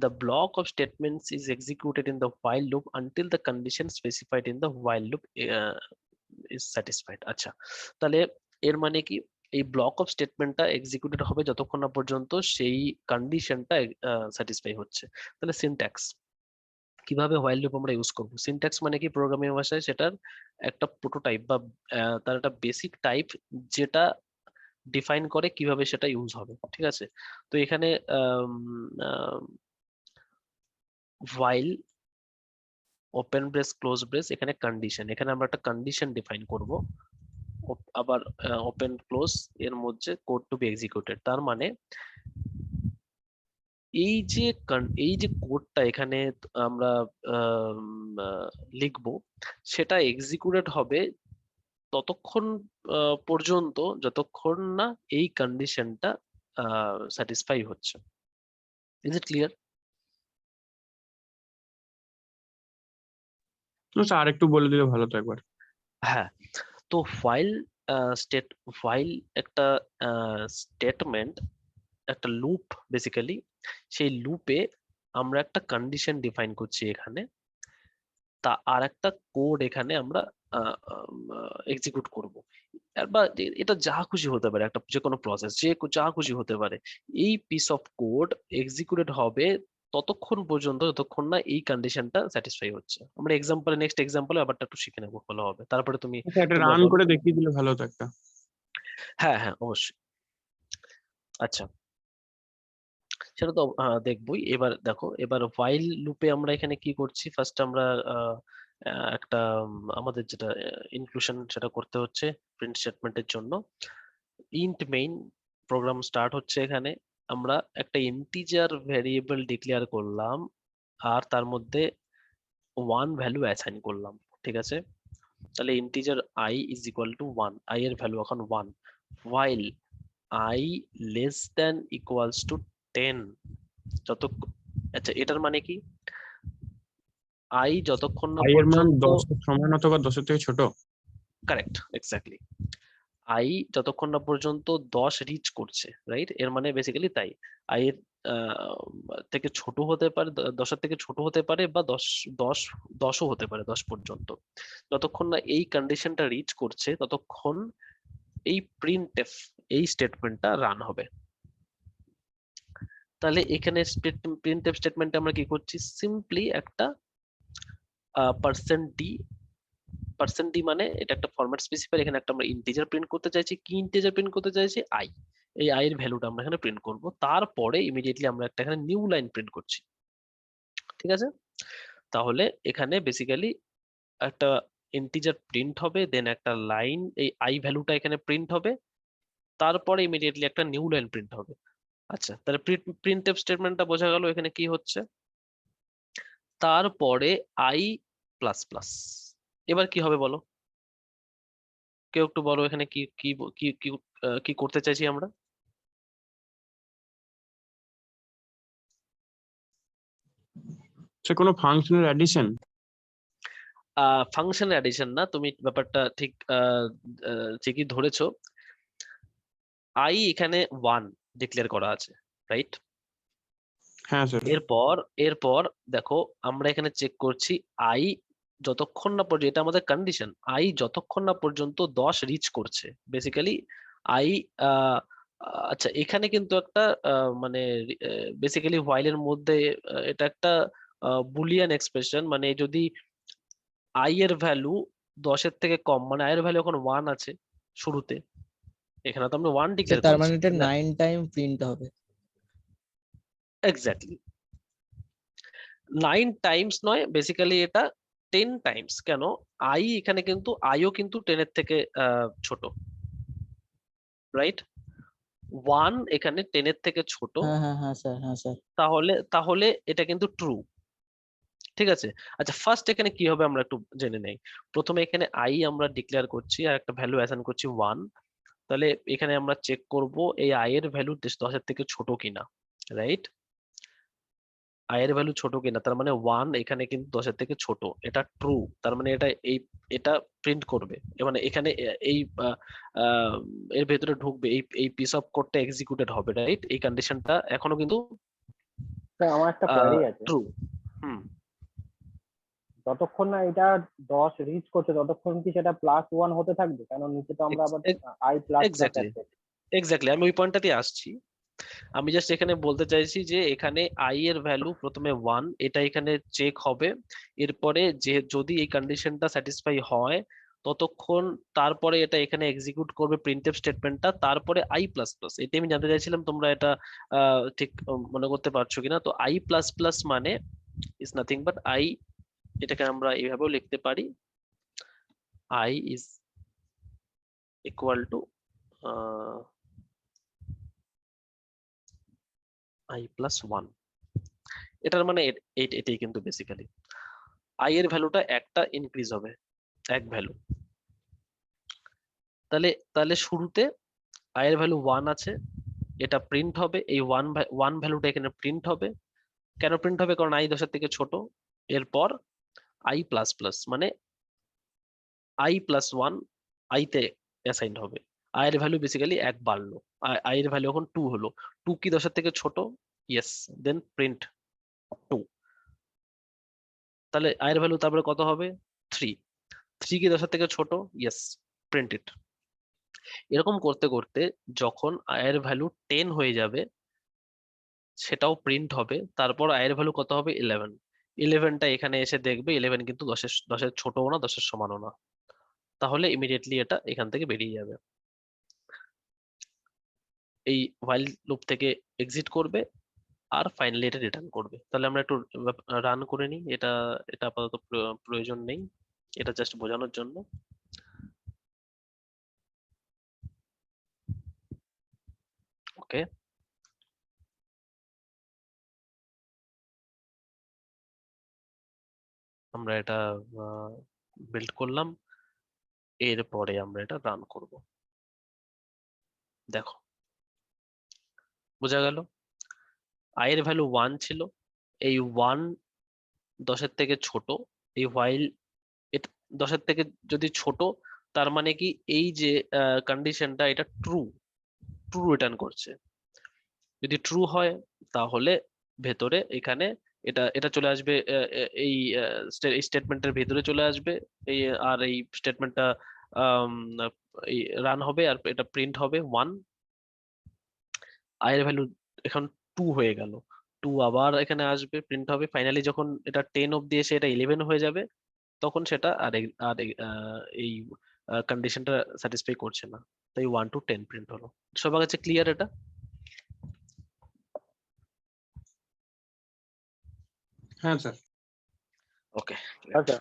the block of statements is executed in the while loop until the condition specified in the while loop is satisfied। আচ্ছা, তাহলে এর মানে কি, এই ব্লক অফ স্টেটমেন্টটা এক্সিকিউটেড হবে যতক্ষণ না পর্যন্ত সেই কন্ডিশনটা স্যাটিসফাই হচ্ছে। তাহলে সিনট্যাক্স কিভাবে হোয়াইল লুপ আমরা ইউজ করব, সিনট্যাক্স মানে কি প্রোগ্রামিং ভাষায় সেটার একটা প্রোটোটাইপ বা তার একটা বেসিক টাইপ যেটা ডিফাইন করে কিভাবে সেটা ইউজ হবে, ঠিক আছে। তো এখানে while open brace close brace, এখানে কন্ডিশন, এখানে আমরা একটা কন্ডিশন ডিফাইন করব, আবার ওপেন ক্লোজ এর মধ্যে কোড টু বি এক্সিকিউটেড। তার মানে এই যে কোডটা এখানে আমরা লিখবো সেটা এক্সিকিউটেড হবে ততক্ষণ পর্যন্ত যতক্ষণ না এই কন্ডিশনটা স্যাটিসফাই হচ্ছে। Is it clear? স্যার আর একটু বলে দিলে ভালো তো একবার। হ্যাঁ, তো while একটা স্টেটমেন্ট, একটা লুপ বেসিক্যালি, সেই লুপে আমরা একটা কন্ডিশন ডিফাইন করছি এখানে, তা আর একটা কোড এখানে আমরা এক্সিকিউট করব। বা এটা যা খুশি হতে পারে, একটা যে কোনো প্রসেস যা খুশি হতে পারে, এই পিস অফ কোড এক্সিকিউটেড হবে ততক্ষণ পর্যন্ত যতক্ষণ না এই কন্ডিশনটা স্যাটিসফাই হচ্ছে। আমরা নেক্সট এক্সাম্পলে ব্যাপারটা একটু শিখে নেবো, ভালো হবে। তারপরে এটা তোমরা রান বলো। করে দেখিয়ে দিলে ভালো হতো একটা। হ্যাঁ হ্যাঁ, অবশ্যই। আচ্ছা, সেটা তো দেখবোই। এবার দেখো, এবার while লুপে আমরা এখানে কি করছি, ফার্স্ট আমরা একটা আমাদের যেটা ইনক্লুশন সেটা করতে হচ্ছে প্রিন্ট স্টেটমেন্টের জন্য। ইন্ট মেইন প্রোগ্রাম স্টার্ট হচ্ছে, এখানে আমরা একটা ইন্টিজার ভ্যারিয়েবল ডিক্লেয়ার করলাম আর তার মধ্যে 1 ভ্যালু অ্যাসাইন করলাম, ঠিক আছে। তাহলে integer i is equal two 1, i এর ভ্যালু এখন 1, while i less than equals to 10, আচ্ছা এটার মানে কি, i যতক্ষণ না i এর মান পর্যন্ত 10 এর সমান অথবা 10 এর থেকে ছোট। Correct, exactly. i যতক্ষণ না পর্যন্ত 10 রিচ করছে, রাইট, এর মানে বেসিক্যালি তাই i এর থেকে ছোট হতে পারে, 10 এর থেকে ছোট হতে পারে, বা 10ও হতে পারে, 10 পর্যন্ত। যতক্ষণ না এই কন্ডিশনটা রিচ করছে ততক্ষণ এই প্রিন্টএফ এই স্টেটমেন্টটা রান হবে। তাহলে এখানে প্রিন্টএফ স্টেটমেন্টে আমরা কি করছি, সিম্পলি একটা %d মানে এটা একটা ফরম্যাট স্পেসিফায়ার, এখানে একটা আমরা ইন্টিজার প্রিন্ট করতে চাইছি। কি ইন্টিজার প্রিন্ট করতে চাইছি, i, এই i এর ভ্যালুটা আমরা এখানে প্রিন্ট করব। তারপরে ইমিডিয়েটলি আমরা একটা এখানে নিউ লাইন প্রিন্ট করছি, ঠিক আছে। তাহলে এখানে বেসিক্যালি একটা ইন্টিজার প্রিন্ট হবে, দেন একটা লাইন, এই i ভ্যালুটা এখানে প্রিন্ট হবে, তারপরে ইমিডিয়েটলি একটা নিউ লাইন প্রিন্ট হবে। আচ্ছা, তাহলে প্রিন্টএফ স্টেটমেন্টটা বোঝা গেল এখানে কি হচ্ছে। তারপরে i প্লাস প্লাস, এবার কি হবে বলো, কেউ একটু বলো এখানে কি কি কি কি কি করতে চাইছি আমরা। সে কোনো ফাংশনের অ্যাডিশন? ফাংশন অ্যাডিশন না, তুমি ব্যাপারটা ঠিক ঠিকই ধরেছো। i এখানে 1 ডিক্লেয়ার করা আছে, রাইট। হ্যাঁ স্যার। এরপর দেখো আমরা এখানে চেক করছি i যতক্ষণ না পর্যন্ত, এটা আমাদের কন্ডিশন, i যতক্ষণ না পর্যন্ত 10 রিচ করছে, বেসিক্যালি i আচ্ছা এখানে কিন্তু একটা মানে বেসিক্যালি while এর মধ্যে এটা একটা বুলিয়ান এক্সপ্রেশন, মানে যদি i এর ভ্যালু 10 এর থেকে কম, মানে i এর ভ্যালু এখন 1 আছে শুরুতে, এখানে তো আমরা 1 ডিক্লেয়ার তার করেছি, মানে এটা 9 টাইম প্রিন্ট হবে। এক্স্যাক্টলি 9 টাইমস নয়, বেসিক্যালি এটা 10 টাইমস। কেন, i এখানে কিন্তু iও কিন্তু 10 এর থেকে ছোট, রাইট। 1 এখানে 10 এর থেকে ছোট, হ্যাঁ স্যার, হ্যাঁ স্যার। তাহলে এটা কিন্তু ট্রু। ঠিক আছে। আচ্ছা, ফার্স্ট এখানে কি হবে আমরা একটু জেনে নেই। প্রথমে এখানে আই আমরা ডিক্লেয়ার করছি আর একটা ভ্যালু অ্যাসাইন করছি 1। তাহলে এখানে আমরা চেক করব এই আই এর ভ্যালু 10 এর থেকে ছোট কিনা, রাইট? আই এর ভ্যালু ছোট কিনা, তার মানে 1 এখানে কিন্তু 10 এর থেকে ছোট, এটা ট্রু। তার মানে এটা প্রিন্ট করবে, মানে এখানে এই আহ, এর ভেতরে ঢুকবে, এই পিস অফ কোডটা এক্সিকিউটেড হবে, রাইট? এই কন্ডিশনটা এখনো কিন্তু স্যার আমার একটা কোয়েরি আছে, ট্রু। হুম। যতক্ষণ না এটা 10 রিচ করছে ততক্ষণ কি সেটা +1 হতে থাকবে? কারণ নিচে তো আমরা আবার আই প্লাস এক্স্যাক্টলি আমি ওই পয়েন্টটাতে আসছি। আমি জাস্ট এখানে বলতে চাইছি যে এখানে আই এর ভ্যালু প্রথমে 1, এটা এখানে চেক হবে। এরপরে যে যদি এই কন্ডিশনটা স্যাটিসফাই হয় ততক্ষণ, তারপরে এটা এখানে এক্সিকিউট করবে প্রিন্টএফ স্টেটমেন্টটা, তারপরে আই প্লাস প্লাস। এটা আমি জানতে চাইছিলাম তোমরা এটা ঠিক মনে করতে পারছো কিনা। তো আই প্লাস প্লাস মানে ইজ নাথিং বাট আই, এটাকে আমরা এইভাবেও লিখতে পারি, I is equal two I plus 1। এটার মানে এটাই কিন্তু বেসিক্যালি আই এর ভ্যালুটা একটা ইনক্রিজ হবে, এক ভ্যালু। তাহলে শুরুতে আই এর ভ্যালু 1 আছে, এটা প্রিন্ট হবে, এই 1 ভ্যালুটা এখানে প্রিন্ট হবে। কেন প্রিন্ট হবে? কারণ আই 10 এর থেকে ছোট। এরপর আই প্লাস প্লাস মানে আই প্লাস 1 আইতে অ্যাসাইন্ড হবে। আই এর ভ্যালু বেসিক্যালি 1 বাড়লো, আই এর ভ্যালু এখন 2 হলো। 2 কি 10 এর থেকে ছোট? Yes, then print 2। তাহলে আই এর ভ্যালু তারপরে কত হবে? 3। 3 কি 10 এর থেকে ছোট? ইয়েস, প্রিন্ট ইট। এরকম করতে করতে যখন আয়ের ভ্যালু 10 হয়ে যাবে সেটাও প্রিন্ট হবে। তারপর আয়ের ভ্যালু কত হবে? 11। 11টা এখানে এসে দেখবে 11 কিন্তু 10-এর ছোটও না 10-এর সমানও না। তাহলে ইমিডিয়েটলি এটা এখান থেকে বেরিয়ে যাবে, এই হোয়াইল লুপ থেকে এক্সিট করবে আর ফাইনালি এটা রিটার্ন করবে। তাহলে আমরা একটু রান করে নিই। এটা এটা আপাতত প্রয়োজন নেই, এটা জাস্ট বোঝানোর জন্য। ওকে, আমরা এটা বিল্ড করলাম, এরপরে আমরা এটা রান করব। দেখো, বোঝা গেল আয়ের ভ্যালু 1 ছিল, এই 1 10 এর থেকে ছোট, এই হোয়াইল 10 এর থেকে যদি ছোট তার মানে কি এই যে কন্ডিশনটা এটা ট্রু রিটার্ন করছে। যদি ট্রু হয় তাহলে ভেতরে এখানে এটা এটা চলে আসবে, এই স্টেটমেন্টের ভেতরে চলে আসবে এই, আর এই স্টেটমেন্টটা এই রান হবে আর এটা প্রিন্ট হবে 1। আয়ের ভ্যালু এখন 2 হয়ে গেল, 2 আবার এখানে আসবে, প্রিন্ট হবে। ফাইনালি যখন এটা 10 অব্দি এসে এটা 11 হয়ে যাবে তখন সেটা এই কন্ডিশনটা স্যাটিসফাই করছে না, তাই 1 to 10 প্রিন্ট হলো। সবার কাছে ক্লিয়ার এটা? হ্যাঁ স্যার। ওকে, আচ্ছা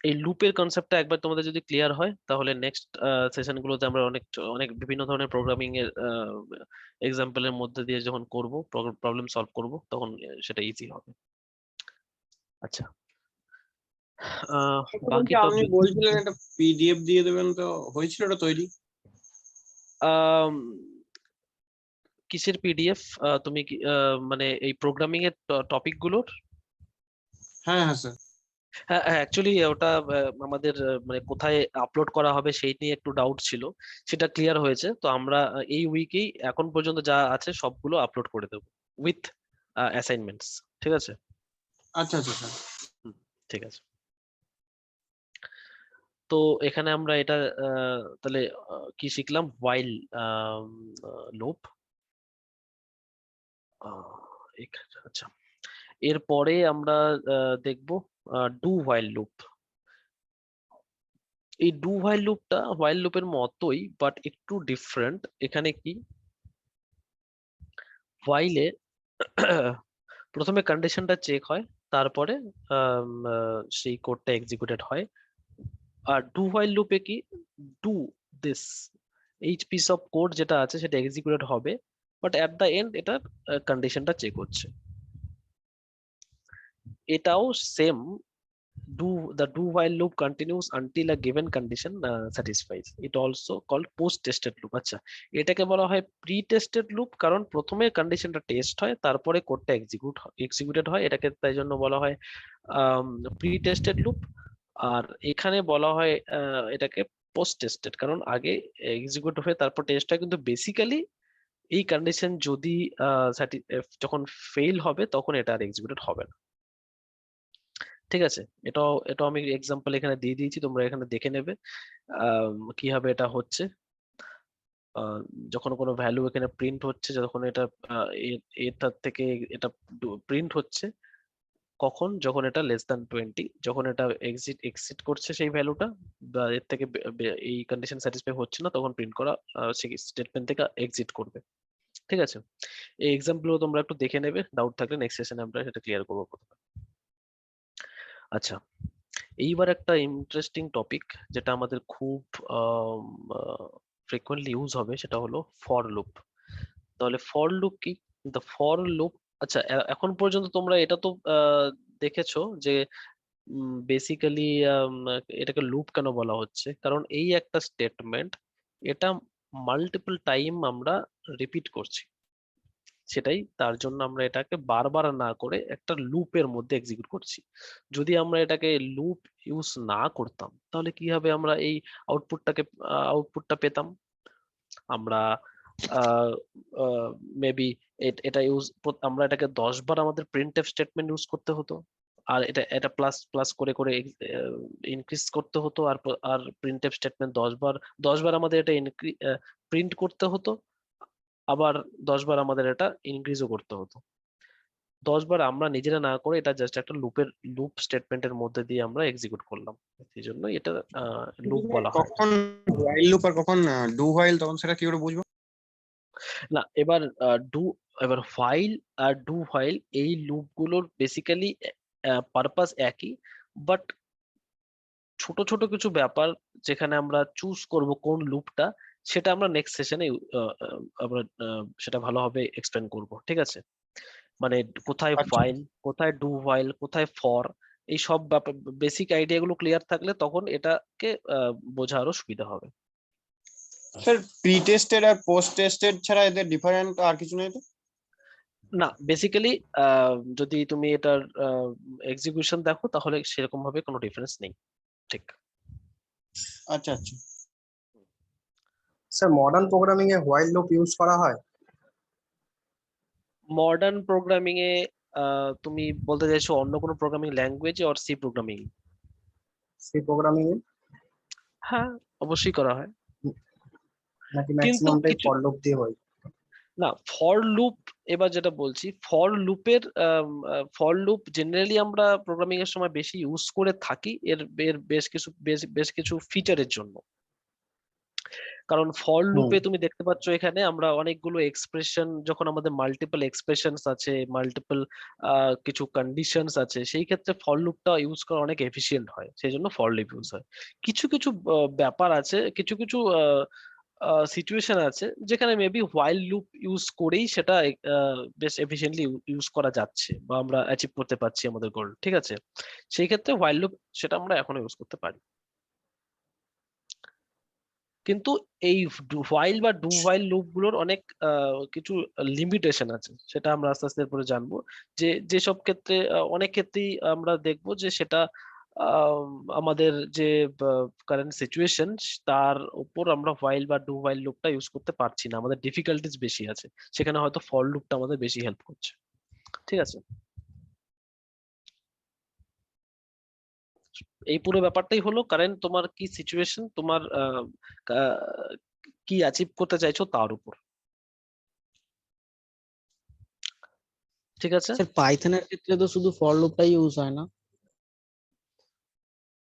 এই লুপের কনসেপ্টটা একবার তোমাদের যদি ক্লিয়ার হয় তাহলে নেক্সট সেশনগুলোতে আমরা অনেক অনেক বিভিন্ন ধরনের প্রোগ্রামিং এর এক্সাম্পলের মধ্যে দিয়ে যখন করব, প্রবলেম সলভ করব, তখন সেটা ইজি হবে। আচ্ছা, বাকি আপনি বলছিলেন একটা পিডিএফ দিয়ে দেবেন, তো হয়েছিল ওটা তৈরি? কিসের পিডিএফ? তুমি কি মানে এই প্রোগ্রামিং এর টপিক গুলোর? হ্যাঁ হ্যাঁ স্যার। হ্যাঁ, অ্যাকচুয়ালি ওটা আমাদের মানে কোথায় আপলোড করা হবে সেই নিয়ে একটু ডাউট ছিল, সেটা ক্লিয়ার হয়েছে। তো আমরা এই উইকেই এখন পর্যন্ত যা আছে সবগুলো আপলোড করে দেবো উইথ অ্যাসাইনমেন্টস। ঠিক আছে? আচ্ছা আচ্ছা স্যার। ঠিক আছে। তো এখানে আমরা এটা তাহলে কি শিখলাম? While loop. আচ্ছা, এরপরে আমরা দেখব ডু হোয়াইল লুপ। এই ডু হোয়াইল লুপটা হোয়াইল লুপের মতোই বাট একটু ডিফারেন্ট। এখানে কি হোয়াইলে প্রথমে কন্ডিশনটা চেক হয়, তারপরে সেই কোডটা এক্সিকিউটেড হয়। আর ডু হোয়াইল লুপে কি do this, H piece of code যেটা আছে সেটা এক্সিকিউটেড হবে, বাট অ্যাট দ্য এন্ড এটা কন্ডিশনটা চেক হচ্ছে। এটাও same, the do while loop continues until a given condition satisfies. It also called post tested loop. আচ্ছা, এটাকে বলা হয় প্রি টেস্টেড লুপ, কারণ প্রথমে কন্ডিশনটা টেস্ট হয় তারপরে কোডটা এক্সিকিউটেড হয়, এটাকে তাই জন্য বলা হয় প্রি টেস্টেড লুপ। আর এখানে বলা হয় এটাকে পোস্ট টেস্টেড, কারণ আগে এক্সিকিউট হয়ে তারপর টেস্ট হয়, কিন্তু বেসিক্যালি এই কন্ডিশন যদি যখন ফেল হবে তখন এটা আর এক্সিকিউটেড হবে না। ঠিক আছে, এটাও আমি এক্সাম্পল এখানে দিয়ে দিয়েছি, তোমরা এখানে দেখে নেবে কিভাবে এটা হচ্ছে। যখন কোনো ভ্যালু এখানে প্রিন্ট হচ্ছে, যখন এটা এটার থেকে এটা প্রিন্ট হচ্ছে, কখন, যখন এটা লেস দ্যান 20, যখন এটা এক্সিট করছে সেই ভ্যালুটা বা এর থেকে এই কন্ডিশন স্যাটিসফাই হচ্ছে না, তখন প্রিন্ট করা সেই স্টেটমেন্ট থেকে এক্সিট করবে। ঠিক আছে, এই এক্সাম্পল তোমরা একটু দেখে নেবে, ডাউট থাকলে নেক্সট সেশনে আমরা সেটা ক্লিয়ার করবো প্রথমে। আচ্ছা, এইবার একটা ইন্টারেস্টিং টপিক যেটা আমাদের খুব ফ্রিকোয়েন্টলি ইউজ হবে, সেটা হলো ফর লুপ। তাহলে ফর লুপ কি? দ্য ফর লুপ, আচ্ছা এখন পর্যন্ত তোমরা এটা তো দেখেছো যে বেসিক্যালি এটাকে লুপ কেন বলা হচ্ছে, কারণ এই একটা স্টেটমেন্ট এটা মাল্টিপল টাইম আমরা রিপিট করছি, সেটাই তার জন্য আমরা এটাকে বারবার না করে একটা লুপের মধ্যে এক্সিকিউট করছি। যদি আমরা এটাকে লুপ ইউজ না করতাম তাহলে কি হবে, আমরা এই আউটপুটটা পেতাম, আমরা মেবি এটা আমরা এটাকে 10 বার আমাদের প্রিন্টএফ স্টেটমেন্ট ইউজ করতে হতো, আর এটা প্লাস প্লাস করে করে ইনক্রিজ করতে হতো, আর প্রিন্টএফ স্টেটমেন্ট 10 বার আমাদের এটা প্রিন্ট করতে হতো, আবার 10 বার আমাদের এটা ইনক্রিজও করতে হতো। 10 বার আমরা নিজেরা না করে এটা জাস্ট একটা লুপ স্টেটমেন্টের মধ্যে দিয়ে আমরা এক্সিকিউট করলাম, এই জন্য এটা লুপ বলা হয়। কখন while loop আর কখন do while, তখন সেটা কি করে বুঝবো? না, এবার while আর ডু while এই লুপ গুলোর বেসিক্যালি পারপাস একই, বাট ছোট ছোট কিছু ব্যাপার যেখানে আমরা চুজ করব কোন লুপটা, সেটা আমরা নেক্সট সেশনে আমরা সেটা ভালোভাবে এক্সপ্লেন করব। ঠিক আছে, মানে কোথায় আচ্ছা। while, কোথায় ডু while, কোথায় ফর, এই সব ব্যাপার বেসিক আইডিয়া গুলো ক্লিয়ার থাকলে তখন এটাকে বোঝা আরো সুবিধা হবে। স্যার প্রি টেস্টেড আর পোস্ট টেস্টেড ছাড়া এদের ডিফারেন্ট আর কিছু নেই তো? না, বেসিক্যালি যদি তুমি এটার এক্সিকিউশন দেখো তাহলে সেরকম ভাবে কোনো ডিফারেন্স নেই। ঠিক। আচ্ছা আচ্ছা। Sir modern programming a while loop use করা হয়? মডার্ন প্রোগ্রামিং এ তুমি বলতে চাইছো অন্য কোনো প্রোগ্রামিং ল্যাঙ্গুয়েজে or C programming? C programming এ হ্যাঁ, অবশ্যই করা হয়, নাকি কিন্তু ম্যাক্সিমামটাই কিছু ফর লুপ দিয়ে হয়? না, ফর লুপ, এবার যেটা বলছি ফর লুপ জেনারেলি আমরা প্রোগ্রামিং এর সময় বেশি ইউজ করে থাকি এর এর বেশ কিছু ফিচারের জন্য। কারণ ফর লুপে তুমি দেখতে পাচ্ছ এখানে আমরা অনেকগুলো এক্সপ্রেশন, যখন আমাদের মাল্টিপল এক্সপ্রেশনস আছে, মাল্টিপল কিছু কন্ডিশনস আছে, সেই ক্ষেত্রে ফর লুপটা ইউজ করা অনেক এফিশিয়েন্ট হয়, সেই জন্য ফর লুপ ইউজ হয়। কিছু কিছু ব্যাপার আছে, কিছু কিছু সিচুয়েশন আছে যেখানে মেবি হোয়াইল লুপ ইউজ করেই সেটা বেশ এফিশিয়েন্টলি ইউজ করা যাচ্ছে বা আমরা অ্যাচিভ করতে পারছি আমাদের গোল। ঠিক আছে, সেই ক্ষেত্রে হোয়াইল লুপ সেটা আমরা এখনো ইউজ করতে পারি, কিন্তু এই হোয়াইল বা ডু হোয়াইল লুপ গুলোর অনেক কিছু লিমিটেশন আছে, সেটা আমরা আস্তে আস্তে এরপরে জানবো। যেসব ক্ষেত্রে অনেক ক্ষেত্রেই আমরা দেখবো যে সেটা আমাদের যে কারেন্ট সিচুয়েশন তার উপর আমরা হোয়াইল বা ডু হোয়াইল লুপটা ইউজ করতে পারছি না, আমাদের ডিফিকাল্টিজ বেশি আছে, সেখানে হয়তো ফর লুপটা আমাদের বেশি হেল্প করছে। ঠিক আছে, এই পুরো ব্যাপারটাই হলো কারেন্ট তোমার কি সিচুয়েশন, তোমার কি অ্যাচিভ করতে চাইছো তার উপর। ঠিক আছে, স্যার পাইথনের ক্ষেত্রে তো শুধু ফর লুপটাই ইউজ হয় না?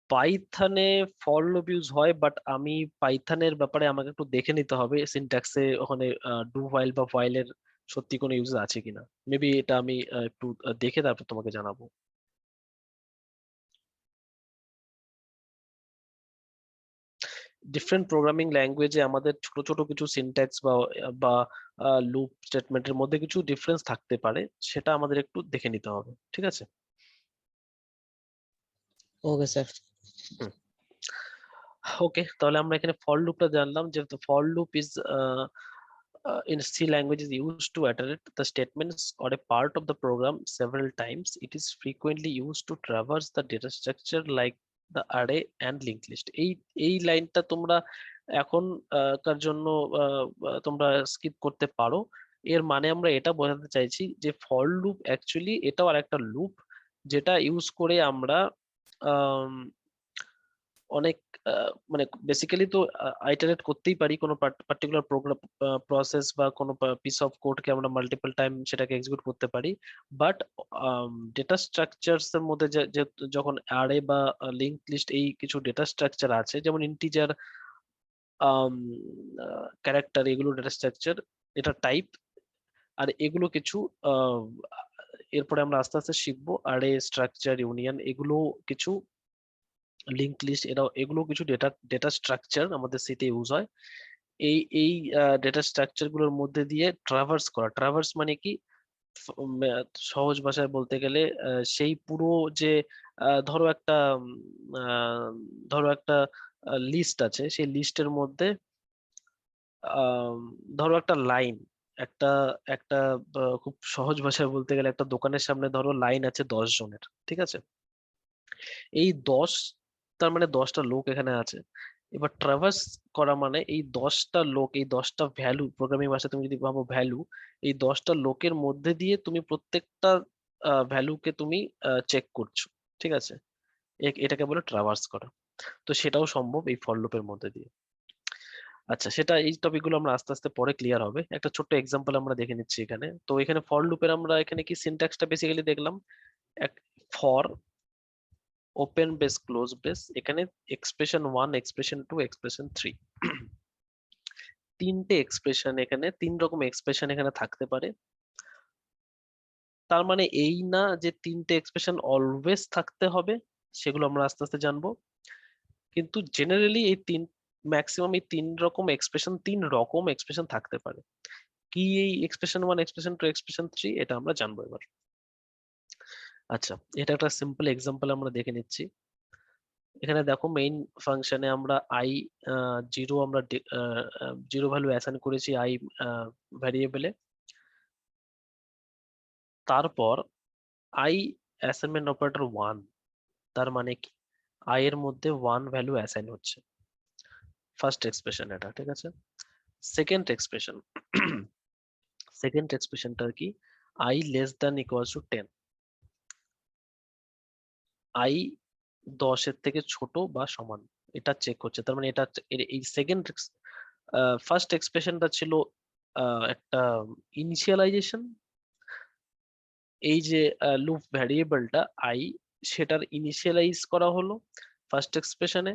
পাইথনে ফর লুপ ইউজ হয়, বাট আমি পাইথনের ব্যাপারে আমাকে একটু দেখে নিতে হবে সিনট্যাক্সে ওখানে ডু হোয়াইল বা হোয়াইল এর সত্যি কোনো ইউজ আছে কিনা। মেবি এটা আমি একটু দেখে তারপর তোমাকে জানাবো। ডিফারেন্ট প্রোগ্রামিং ল্যাঙ্গুয়েজে আমাদের ছোট ছোট কিছু সিনট্যাক্স বা লুপ স্টেটমেন্টের মধ্যে কিছু ডিফারেন্স থাকতে পারে, সেটা আমাদের একটু দেখে নিতে হবে, ঠিক আছে? Okay sir. ওকে, তাহলে আমরা এখানে ফর লুপটা জানলাম যে for loop is in C language is used to iterate the statements or a part of the program several times. It is frequently used to traverse the data structure like the array and linked list. এই লাইনটা তোমরা এখন কার জন্য তোমরা skip করতে পারো। এর মানে আমরা এটা বোঝাতে চাইছি যে ফর লুপ অ্যাকচুয়ালি এটাও আর একটা লুপ যেটা ইউজ করে আমরা অনেক মানে বেসিক্যালি তো আইটারেট করতেই পারি কোনো পার্টিকুলার প্রোগ্রাম প্রসেস বা কোনো পিস অফ কোডকে আমরা মাল্টিপল টাইম সেটাকে এক্সিকিউট করতে পারি। বাট ডেটা স্ট্রাকচারস এর মধ্যে যখন অ্যারে বা লিঙ্ক লিস্ট এই কিছু ডেটা স্ট্রাকচার আছে, যেমন ইন্টিজার, ক্যারেক্টার, এগুলো ডেটা স্ট্রাকচার, এটা টাইপ, আর এগুলো কিছু এরপরে আমরা আস্তে আস্তে শিখবো অ্যারে, স্ট্রাকচার, ইউনিয়ন, এগুলো কিছু লিঙ্ক লিস্ট, এগুলো কিছু ডেটা স্ট্রাকচার আমাদের সিতে ইউজ হয়। এই ডেটা স্ট্রাকচার গুলোর মধ্যে দিয়ে ট্রাভার্স মানে কি, সহজ ভাষায় বলতে গেলে সেই পুরো যে ধরো একটা লিস্ট আছে, সেই লিস্টের মধ্যে ধরো একটা লাইন, একটা একটা খুব সহজ ভাষায় বলতে গেলে একটা দোকানের সামনে ধরো লাইন আছে 10 জনের, ঠিক আছে? এই 10, তার মানে 10টা লোক এখানে আছে। এবার ট্রাভার্স করা মানে এই 10টা লোক, এই 10টা ভ্যালু, প্রোগ্রামিং ভাষায় তুমি যদি ভাবো ভ্যালু, এই 10টা লোকের মধ্যে দিয়ে তুমি প্রত্যেকটা ভ্যালুকে তুমি চেক করছো, ঠিক আছে? এটাকে বলে ট্রাভার্স করা। তো সেটাও সম্ভব এই ফর লুপের মধ্যে দিয়ে। আচ্ছা, সেটা এই টপিক গুলো আমরা আস্তে আস্তে পরে ক্লিয়ার হবে। একটা ছোট্ট এক্সাম্পল আমরা দেখে নিচ্ছি এখানে। তো এখানে ফর লুপের আমরা এখানে কি সিনট্যাক্সটা বেসিক্যালি দেখলাম, for open brace close brace, এখানে এক্সপ্রেশন 1, এক্সপ্রেশন 2, এক্সপ্রেশন 3, তিনটে এক্সপ্রেশন, এখানে 3 রকম এক্সপ্রেশন এখানে থাকতে পারে। তার মানে এই না যে 3টে এক্সপ্রেশন অলওয়েজ থাকতে হবে, সেগুলো আমরা আস্তে আস্তে জানবো। কিন্তু জেনারেলি ম্যাক্সিমাম এই 3 রকম এক্সপ্রেশন থাকতে পারে। কি এই এক্সপ্রেশন 1, এক্সপ্রেশন 2, এক্সপ্রেশন 3, এটা আমরা জানবো এবার। আচ্ছা, এটা একটা সিম্পল এক্সাম্পল আমরা দেখে নিচ্ছি। এখানে দেখো মেইন ফাংশনে আমরা জিরো ভ্যালু অ্যাসাইন করেছি আই ভ্যারিয়েবলে। তারপর আই অ্যাসাইনমেন্ট অপারেটর 1, তার মানে কি আই এর মধ্যে 1 ভ্যালু অ্যাসাইন হচ্ছে, ফার্স্ট এক্সপ্রেশন এটা, ঠিক আছে? সেকেন্ড এক্সপ্রেশনটা কি, I less than equals to 10, I 10 এর থেকে ছোট বা সমান, এটা চেক হচ্ছে। তার মানে এটা এই ফার্স্ট এক্সপ্রেশনটা ছিল একটা ইনিশিয়ালাইজেশন, এই যে লুপ ভ্যারিয়েবলটা আই, সেটার ইনিশিয়ালাইজ করা হলো ফার্স্ট এক্সপ্রেশনে।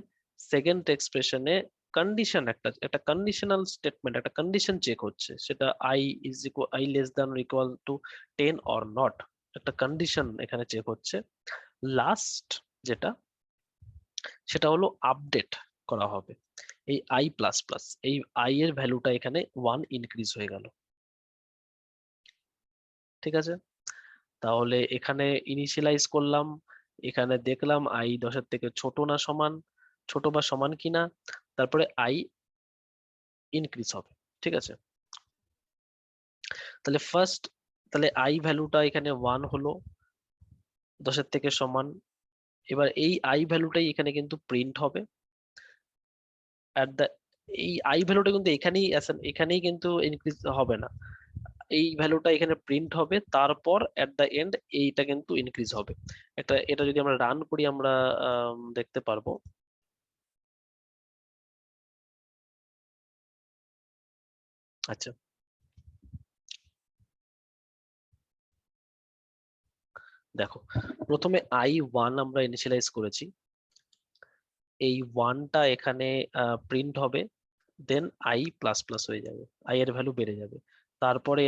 সেকেন্ড এক্সপ্রেশনে কন্ডিশন, একটা কন্ডিশনাল স্টেটমেন্ট, একটা কন্ডিশন চেক হচ্ছে, সেটা I less than equal to 10 or not, একটা কন্ডিশন এখানে চেক হচ্ছে। লাস্ট যেটা, সেটা হলো আপডেট করা হবে এই আই প্লাস প্লাস, এই আই এর ভ্যালুটা এখানে 1 ইনক্রিজ হয়ে গেল, ঠিক আছে? তাহলে এখানে ইনিশিয়ালাইজ করলাম, এখানে দেখলাম আই 10 এর থেকে ছোট না সমান, ছোট বা সমান কিনা, তারপরে আই ইনক্রিজ হবে, ঠিক আছে? তাহলে আই ভ্যালুটা এখানে 1 হলো, 10 এর থেকে সমান। এবার এই আই ভ্যালুটাই এখানে কিন্তু প্রিন্ট হবে এই আই ভ্যালুটা কিন্তু এখানেই কিন্তু ইনক্রিজ হবে না, এই ভ্যালুটা এখানে প্রিন্ট হবে, তারপর এট দ্য এন্ড এইটা কিন্তু ইনক্রিজ হবে। এটা যদি আমরা রান করি আমরা দেখতে পারবো। আচ্ছা, দেখো প্রথমে i1 আমরা ইনিশিয়ালাইজ করেছি, এই 1টা এখানে প্রিন্ট হবে, দেন i প্লাস প্লাস হয়ে যাবে, i এর ভ্যালু বেড়ে যাবে। তারপরে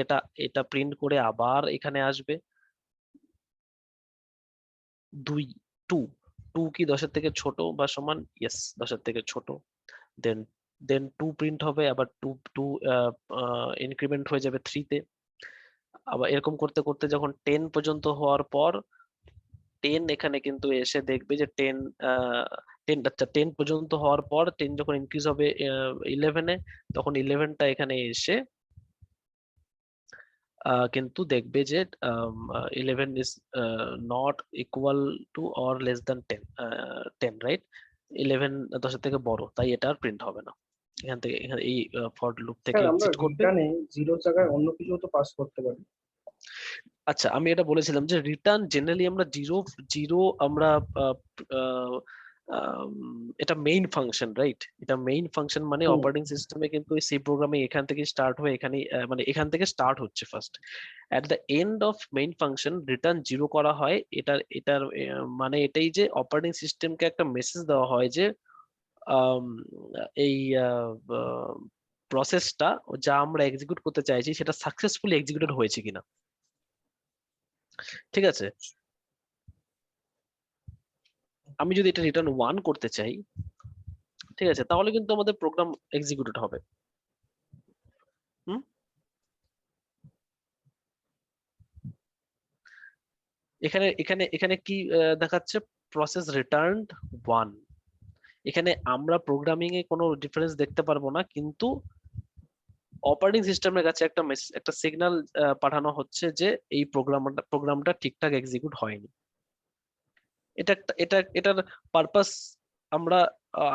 এটা প্রিন্ট করে আবার এখানে আসবে 2 কি 10 এর থেকে ছোট বা সমান, ইয়েস 10 এর থেকে ছোট। দেন 2 প্রিন্ট হবে, আবার 2 ইনক্রিমেন্ট হয়ে যাবে 3 তে, আবার এরকম করতে করতে যখন 10 পর্যন্ত হওয়ার পর 10 এখানে কিন্তু এসে দেখবে যে 10 আচ্ছা 10 পর্যন্ত হওয়ার পর 10 যখন ইনক্রিজ হবে 11 এ, তখন 11টা এখানে এসে কিন্তু দেখবে যে 11 is not equal two or less than 10 right, 11 10 থেকে বড়, তাই এটা আর প্রিন্ট হবে না। এখান থেকে এখানে এই ফর লুপ থেকে স্যার আমরা এক্সিট করবে। রিটার্নে জিরোর জায়গায় অন্য কিছু তো পাস করতে পারি। আচ্ছা, আমি এটা বলেছিলাম যে রিটার্ন জেনারেলি আমরা জিরো জিরো আমরা আহ, আহ, এটা মেইন ফাংশন, রাইট? এটা মেইন ফাংশন মানে হুম। অপারেটিং সিস্টেমে কিন্তু সি প্রোগ্রামিং এখান থেকে স্টার্ট হয়ে এখানে মানে এখান থেকে স্টার্ট হচ্ছে first. At the end of main function return zero করা হয়। এটার মানে এটাই যে অপারেটিং সিস্টেমকে একটা মেসেজ দেওয়া হয় যে আম, এই প্রসেসটা যা আমরা এক্সিকিউট করতে চাইছি সেটা সাকসেসফুলি এক্সিকিউটেড হয়েছে কিনা, ঠিক আছে? আমি যদি এটা রিটার্ন 1 করতে চাই, ঠিক আছে, তাহলে কিন্তু আমাদের প্রোগ্রাম এক্সিকিউটেড হবে। হুম, এখানে এখানে এখানে কি দেখাচ্ছে? Process returned 1। এখানে আমরা প্রোগ্রামিং এ কোনো ডিফারেন্স দেখতে পারবো না, কিন্তু অপারেটিং সিস্টেমের কাছে একটা সিগন্যাল পাঠানো হচ্ছে যে এই প্রোগ্রামটা ঠিকঠাক এক্সিকিউট হয়নি। এটার পারপাস আমরা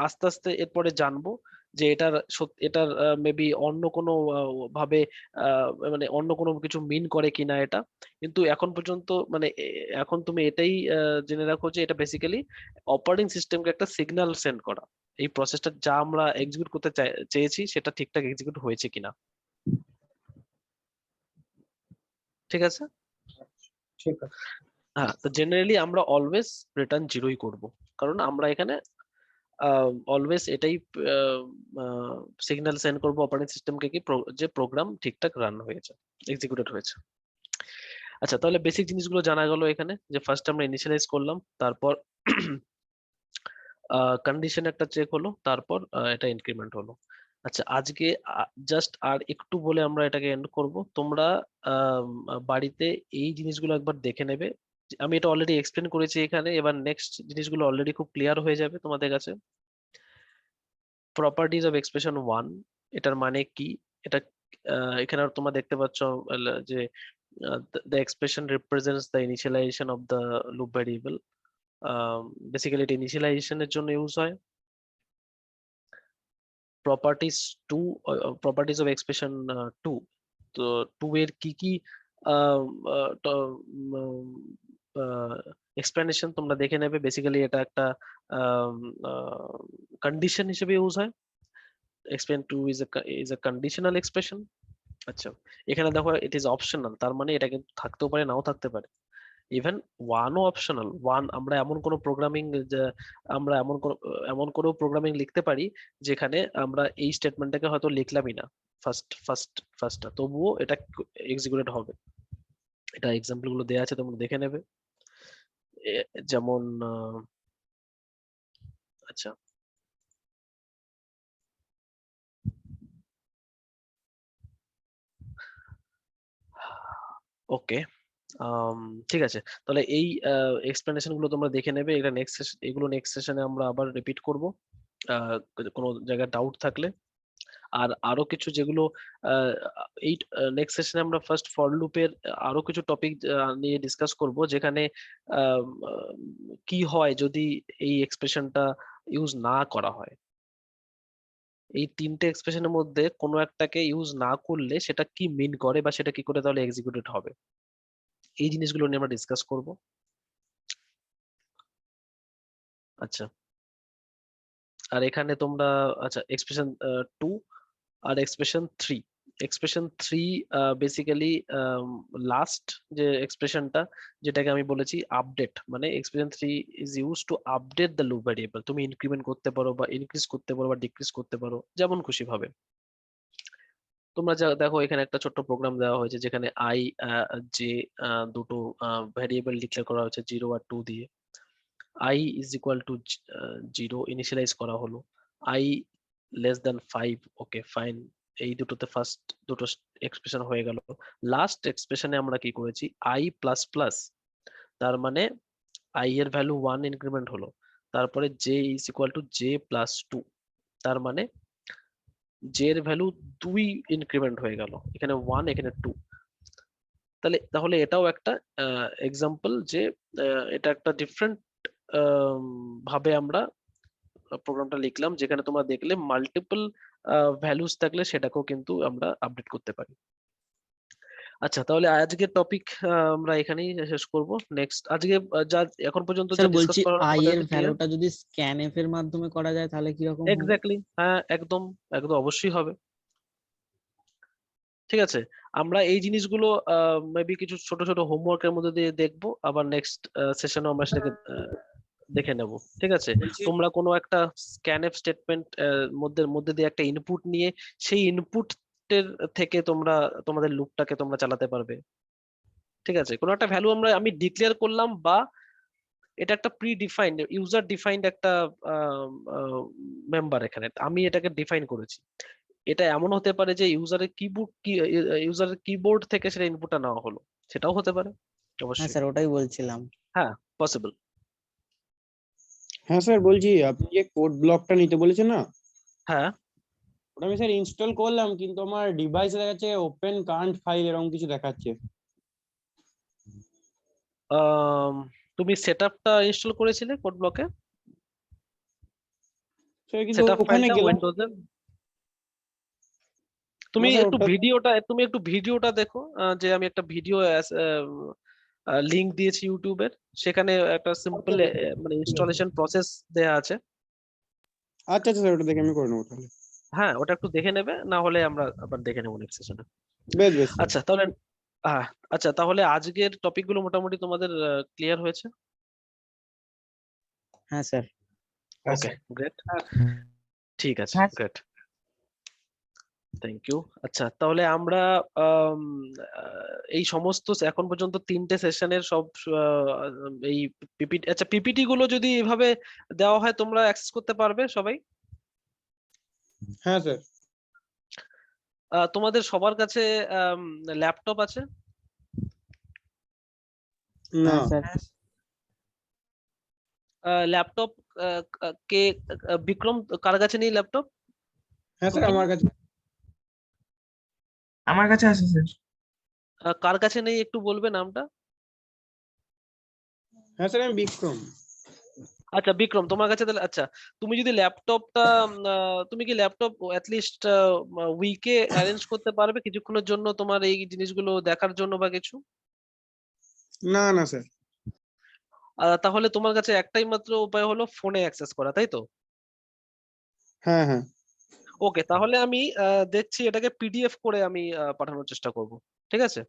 আস্তে আস্তে এরপরে জানবো যে এটার মেবি অন্য কোনো ভাবে মানে অন্য কোনো কিছু মিন করে কিনা এটা। কিন্তু এখন পর্যন্ত মানে এখন তুমি এটাই জেনে রাখো যে এটা বেসিক্যালি অপারেটিং সিস্টেমকে একটা সিগন্যাল সেন্ড করা, এই প্রসেসটা যা আমরা এক্সিকিউট করতে চেয়েছি সেটা ঠিকঠাক এক্সিকিউট হয়েছে কিনা। ঠিক আছে? ঠিক আছে। হ্যাঁ, তো জেনারেলি আমরা অলওয়েজ রিটার্ন জিরোই করব, কারণ আমরা এখানে অলওয়েজ এটাই সিগন্যাল সেন্ড করবো অপারেটিং সিস্টেমকে কি যে প্রোগ্রাম ঠিকঠাক রান হয়েছে, এক্সিকিউটেড হয়েছে। আচ্ছা, তাহলে বেসিক জিনিসগুলো জানা গেল এখানে, যে ফার্স্ট আমরা ইনিশিয়ালাইজ করলাম, তারপর কন্ডিশন একটা চেক হলো, তারপর এটা ইনক্রিমেন্ট হলো। আচ্ছা, আজকে জাস্ট আর একটু বলে আমরা এটাকে এন্ড করব। তোমরা বাড়িতে এই জিনিসগুলো একবার দেখে নেবে। আমি এটা অলরেডি এক্সপ্লেন করেছি এখানে, এবার নেক্সট জিনিসগুলো অলরেডি খুব ক্লিয়ার হয়ে যাবে তোমাদের কাছে। প্রপার্টিজ অফ এক্সপ্রেশন 1, এটার মানে কি? এটা এখানে তোমরা দেখতে পাচ্ছ যে the expression represents the initialization of the loop variable. Basically এটা ইনিশিয়ালাইজেশন এর জন্য ইউজ হয়। প্রপার্টিজ 2, প্রপার্টিজ অফ এক্সপ্রেশন 2, তো 2 এর কি কি এক্সপ্লেনেশন তোমরা দেখে নেবে। বেসিক্যালি এটা একটা কন্ডিশন হিসেবে ইউজ হয়। expression 2 is a conditional expression. আচ্ছা, এখানে দেখো ইট ইজ অপশনাল, তার মানে এটা কিন্তু থাকতেও পারে নাও থাকতে পারে। Even 1ও optional. 1 আমরা এমন কোনো প্রোগ্রামিং আমরা এমন কোনো প্রোগ্রামিং লিখতে পারি যেখানে আমরা এই স্টেটমেন্টটাকে হয়তো লিখলামই না ফার্স্টটা, তবুও এটা এক্সিকিউটেড হবে। এটা এক্সাম্পল গুলো দেওয়া আছে, তোমরা দেখে নেবে। যেমন আচ্ছা, ওকে, ঠিক আছে, তাহলে এই এক্সপ্লেনেশন গুলো তোমরা দেখে নেবে। এটা এগুলো নেক্সট সেশনে আমরা আবার রিপিট করব কোনো জায়গায় ডাউট থাকলে। আর আরো কিছু যেগুলো এই নেক্সট সেশনে আমরা ফার্স্ট ফর লুপের আরো কিছু টপিক নিয়ে ডিসকাস করব, যেখানে কি হয় যদি এই এক্সপ্রেশনটা ইউজ না করা হয়। এই তিনটে এক্সপ্রেশনের মধ্যে কোনো একটাকে ইউজ না করলে সেটা কি মিন করে, বা সেটা কি করে তাহলে এক্সিকিউটেড হবে, এই জিনিসগুলো নিয়ে আমরা ডিসকাস করব। আচ্ছা, আর এখানে তোমরা আচ্ছা এক্সপ্রেশন 2 আর এক্সপ্রেশন 3 বেসিক্যালি লাস্ট যে এক্সপ্রেশনটা, যেটাকে আমি বলেছি আপডেট, মানে expression 3 is use to update the loop variable. তুমি ইনক্রিমেন্ট করতে পারো বা ইনক্রিজ করতে পারো বা ডিক্রিজ করতে পারো যেমন খুশি ভাবে। তোমরা যা দেখো এখানে একটা ছোট্ট প্রোগ্রাম দেওয়া হয়েছে যেখানে আই যে দুটো ভ্যারিয়েবল ডিক্লেয়ার করা হয়েছে 0 আর 2 দিয়ে। i is equal to 0 initialize করা হলো। i less than 5, okay fine. এই দুটোতে ফার্স্ট দুটো এক্সপ্রেশন হয়ে গেল। লাস্ট এক্সপ্রেশনে আমরা কি করেছি, i প্লাস প্লাস, তার মানে i এর ভ্যালু 1 ইনক্রিমেন্ট হলো, তারপরে j is equal two j plus 2, তার মানে j এর ভ্যালু 2 ইনক্রিমেন্ট হয়ে গেল, এখানে 1 এখানে 2। তাহলে এটাও একটা এক্সাম্পল যে এটা একটা ডিফারেন্ট ভাবে আমরা প্রোগ্রামটা লিখলাম, যেখানে তোমরা দেখলে মাল্টিপল ভ্যালুস থাকলে সেটাকেও কিন্তু আমরা আপডেট করতে পারি। আচ্ছা, তাহলে আজকের টপিক আমরা এখানেই শেষ করব। নেক্সট আজকে যা এখন পর্যন্ত যা স্যার ডিসকাস বলছি করা হলো আই তোমাদের এর কাছে clear? ভ্যালুটা যদি স্ক্যানএফ এর মাধ্যমে করা যায় তাহলে কি রকম হবে? এক্স্যাক্টলি, হ্যাঁ একদম একদম অবশ্যই হবে। ঠিক আছে, আমরা এই জিনিসগুলো মেবি কিছু ছোট ছোট হোমওয়ার্কের মধ্যে দিয়ে দেখবো, আবার নেক্সট সেশনে আমরা সেটাকে দেখে নেব। ঠিক আছে, তোমরা কোনো একটা স্ক্যানএফ স্টেটমেন্ট মধ্যে দিয়ে একটা ইনপুট নিয়ে সেই ইনপুটের থেকে তোমরা তোমাদের লুপটাকে তোমরা চালাতে পারবে। ঠিক আছে, কোনো একটা ভ্যালু আমি ডিক্লেয়ার করলাম, বা এটা একটা প্রি ডিফাইন্ড ইউজার ডিফাইন্ড একটা মেম্বার, এখানে আমি এটাকে ডিফাইন করেছি। এটা এমন হতে পারে যে ইউজারের কিবোর্ড থেকে সেটা ইনপুটটা নেওয়া হলো, সেটাও হতে পারে হ্যাঁ অবশ্যই। স্যার ওটাই বলছিলাম। হ্যাঁ, পসিবল। হ্যাঁ স্যার, বলছি আপনি যে কোড ব্লকটা নিতে বলেছেন না, হ্যাঁ, ওটা আমি স্যার ইনস্টল করলাম, কিন্তু আমার ডিভাইসে দেখাচ্ছে ওপেন কারেন্ট ফাইল এরকম কিছু দেখাচ্ছে। তুমি সেটআপটা ইনস্টল করেছিলে কোড ব্লকে? স্যার কিন্তু সেটআপ ওখানে ফাইলটা গেলাম উইন্ডোজে তুমি না স্যার, একটু ভিডিওটা দেখো, যে আমি একটা ভিডিও লিংক দিয়েছি ইউটিউবের, সেখানে একটা সিম্পল মানে ইনস্টলেশন প্রসেস দেয়া আছে। আচ্ছা আচ্ছা স্যার, ওটা দেখে আমি করে নেবো তাহলে। হ্যাঁ, ওটা একটু দেখে নেবে, না হলে আমরা আবার দেখে নেবো নেক্সট সেশনে। বেশ বেশ স্যার। আচ্ছা তাহলে আচ্ছা তাহলে আজকের টপিক গুলো মোটামুটি তোমাদের ক্লিয়ার হয়েছে? হ্যাঁ স্যার। ওকে, গ্রেট, ঠিক আছে, হ্যাঁ। Great, thank you. আচ্ছা, তাহলে আমরা এই সমস্ত এখন পর্যন্ত 3টে সেশনের সব এই পিপিটি, আচ্ছা পিপিটি গুলো যদি এভাবে দেওয়া হয় তোমরা অ্যাক্সেস করতে পারবে সবাই? হ্যাঁ স্যার। তোমাদের সবার কাছে ল্যাপটপ আছে? না হ্যাঁ স্যার। ল্যাপটপ কে বিক্রম কার কাছে নেই ল্যাপটপ? হ্যাঁ স্যার, আমার কাছে। আমার কাছে আছে স্যার। কার কাছে নেই একটু বলবে নামটা? হ্যাঁ স্যার, আমি বিক্রম। আচ্ছা বিক্রম, তোমার কাছে তাহলে, আচ্ছা তুমি যদি ল্যাপটপটা তুমি কি ল্যাপটপ অ্যাটলিস্ট উইকে অ্যারেঞ্জ করতে পারবে কিছুক্ষণের জন্য তোমার এই জিনিসগুলো দেখার জন্য বা কিছু? না না স্যার। তাহলে তোমার কাছে একটাই মাত্র উপায় হলো ফোনে অ্যাক্সেস করা, তাই তো? হ্যাঁ হ্যাঁ। ওকে, তাহলে আমি দেখছি এটাকে পিডিএফ করে আমি পাঠানোর চেষ্টা করব। ঠিক আছে,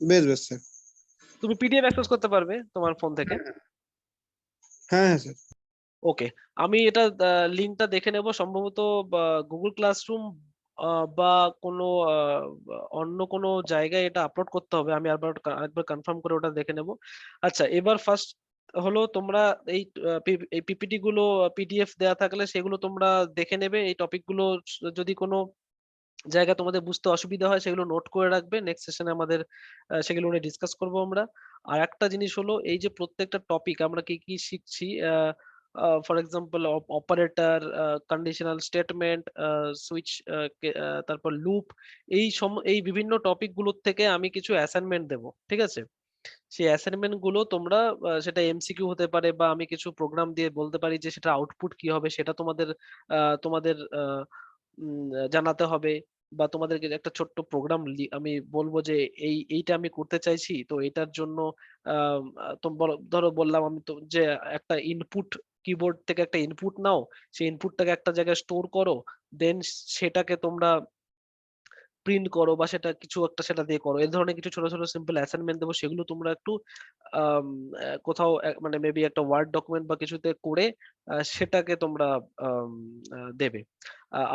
বেশ বেশ স্যার। তুমি পিডিএফ অ্যাক্সেস করতে পারবে তোমার ফোন থেকে? হ্যাঁ হ্যাঁ স্যার। ওকে, আমি এটা লিঙ্কটা দেখে নেব, সম্ভবত গুগল ক্লাসরুম বা কোনো অন্য কোনো জায়গায় এটা আপলোড করতে হবে, আমি আরেকবার কনফার্ম করে ওটা দেখে নেব। আচ্ছা, এবার ফার্স্ট হলো তোমরা এই এই পিপিটি গুলো পিডিএফ দেয়া থাকলে সেগুলো তোমরা দেখে নেবে। এই টপিক গুলো যদি কোনো জায়গা তোমাদের বুঝতে অসুবিধা হয় সেগুলো নোট করে রাখবে, নেক্সট সেশনে আমাদের সেগুলো নিয়ে ডিসকাস করবো আমরা। আর একটা জিনিস হলো, এই যে প্রত্যেকটা টপিক আমরা কি কি শিখছি, for example operator, conditional statement, switch, তারপর লুপ, এই বিভিন্ন টপিক গুলোর থেকে আমি কিছু অ্যাসাইনমেন্ট দেবো। ঠিক আছে, সেই অ্যাসাইনমেন্ট গুলো তোমরা সেটা এমসিকিউ হতে পারে, বা আমি কিছু প্রোগ্রাম দিয়ে বলতে পারি যে সেটা আউটপুট কি হবে সেটা তোমাদের তোমাদের জানাতে হবে, বা তোমাদেরকে একটা ছোট্ট প্রোগ্রাম আমি বলবো যে এইটা আমি করতে চাইছি, তো এটার জন্য ধরো বললাম আমি তো যে একটা ইনপুট, কিবোর্ড থেকে একটা ইনপুট নাও, সেই ইনপুটটাকে একটা জায়গায় স্টোর করো, দেন সেটাকে তোমরা প্রিন্ট করো, বা সেটা কিছু একটা সেটা দিয়ে করো। এই ধরনের কিছু ছোট ছোট সিম্পল অ্যাসাইনমেন্ট দেবো, সেগুলো তোমরা একটু কোথাও মানে মেবি একটা ওয়ার্ড ডকুমেন্ট বা কিছুতে করে সেটাকে তোমরা দেবে।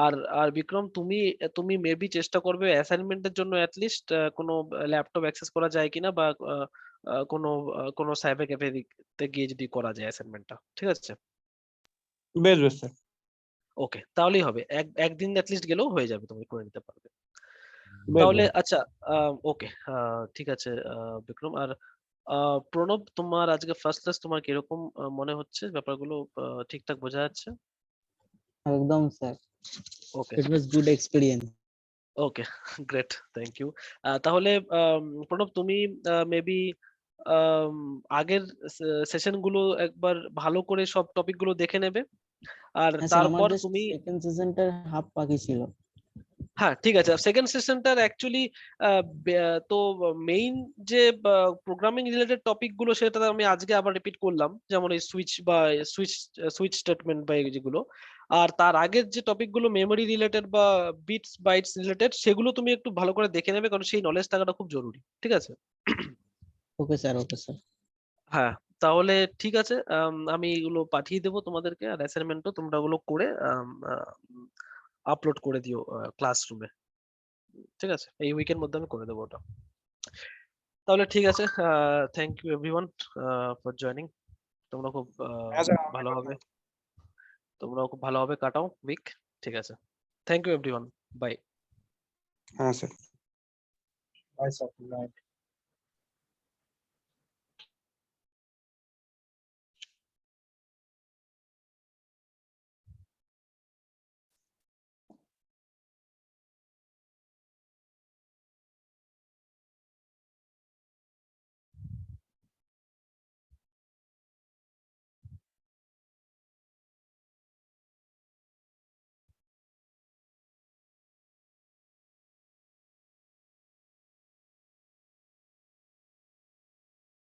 আর আর বিক্রম, তুমি তুমি মেবি চেষ্টা করবে অ্যাসাইনমেন্টের জন্য অ্যাটলিস্ট কোনো ল্যাপটপ অ্যাক্সেস করা যায় কিনা, বা কোনো কোনো সাইবার ক্যাফে গিয়ে যদি করা যায় অ্যাসাইনমেন্টটা। ঠিক আছে, বেশ বেশ স্যার। ওকে, তাহলেই হবে। একদিন অ্যাটলিস্ট গেলেও হয়ে যাবে, তুমি করে নিতে পারবে। বেশ তাহলে ভালো। আচ্ছা, ওকে, ঠিক আছে বিক্রম। আর প্রণব, তোমার আজকে ফার্স্ট ক্লাস, তোমার কিরকম মনে হচ্ছে? ব্যাপারগুলো ঠিকঠাক বোঝা যাচ্ছে? একদম sir, okay, it was good experience. Okay, great, thank you. তাহলে প্রণব, তুমি মেবি আগের সেশন গুলো একবার ভালো করে সব টপিক গুলো দেখে নেবে, আর হ্যাঁ স্যার, আমার তারপর জাস্ট তুমি, সেকেন্ড সিজনটার হাফ বাকি ছিল। হ্যাঁ ঠিক আছে, সেকেন্ড সেশনটার অ্যাকচুয়ালি তো মেইন যে প্রোগ্রামিং রিলেটেড টপিক গুলো সেটা আমি আজকে আবার রিপিট করলাম, যেমন এই সুইচ বা সুইচ স্টেটমেন্ট বা এই যেগুলো। আর তার আগের যে টপিক গুলো মেমোরি রিলেটেড বা বিটস বাইটস রিলেটেড, সেগুলো তুমি একটু ভালো করে দেখে নেবে, কারণ সেই নলেজ থাকাটা খুব জরুরি, ঠিক আছে? Okay sir, okay sir. হ্যাঁ, তাহলে ঠিক আছে, আমি এগুলো পাঠিয়ে দেবো তোমাদেরকে, আর অ্যাসাইনমেন্টও তোমরা ওগুলো করে আপলোড করে দিও ক্লাসরুমে, ঠিক আছে? এই উইকের মধ্যে আমি করে দেবো ওটা। তাহলে ঠিক আছে, thank you everyone for joining. তোমরা খুব হ্যাঁ স্যার, ভালোভাবে, তোমরাও খুব ভালোভাবে কাটাও উইক, ঠিক আছে? Thank you everyone, bye. হ্যাঁ sir. Bye, sir. Good night.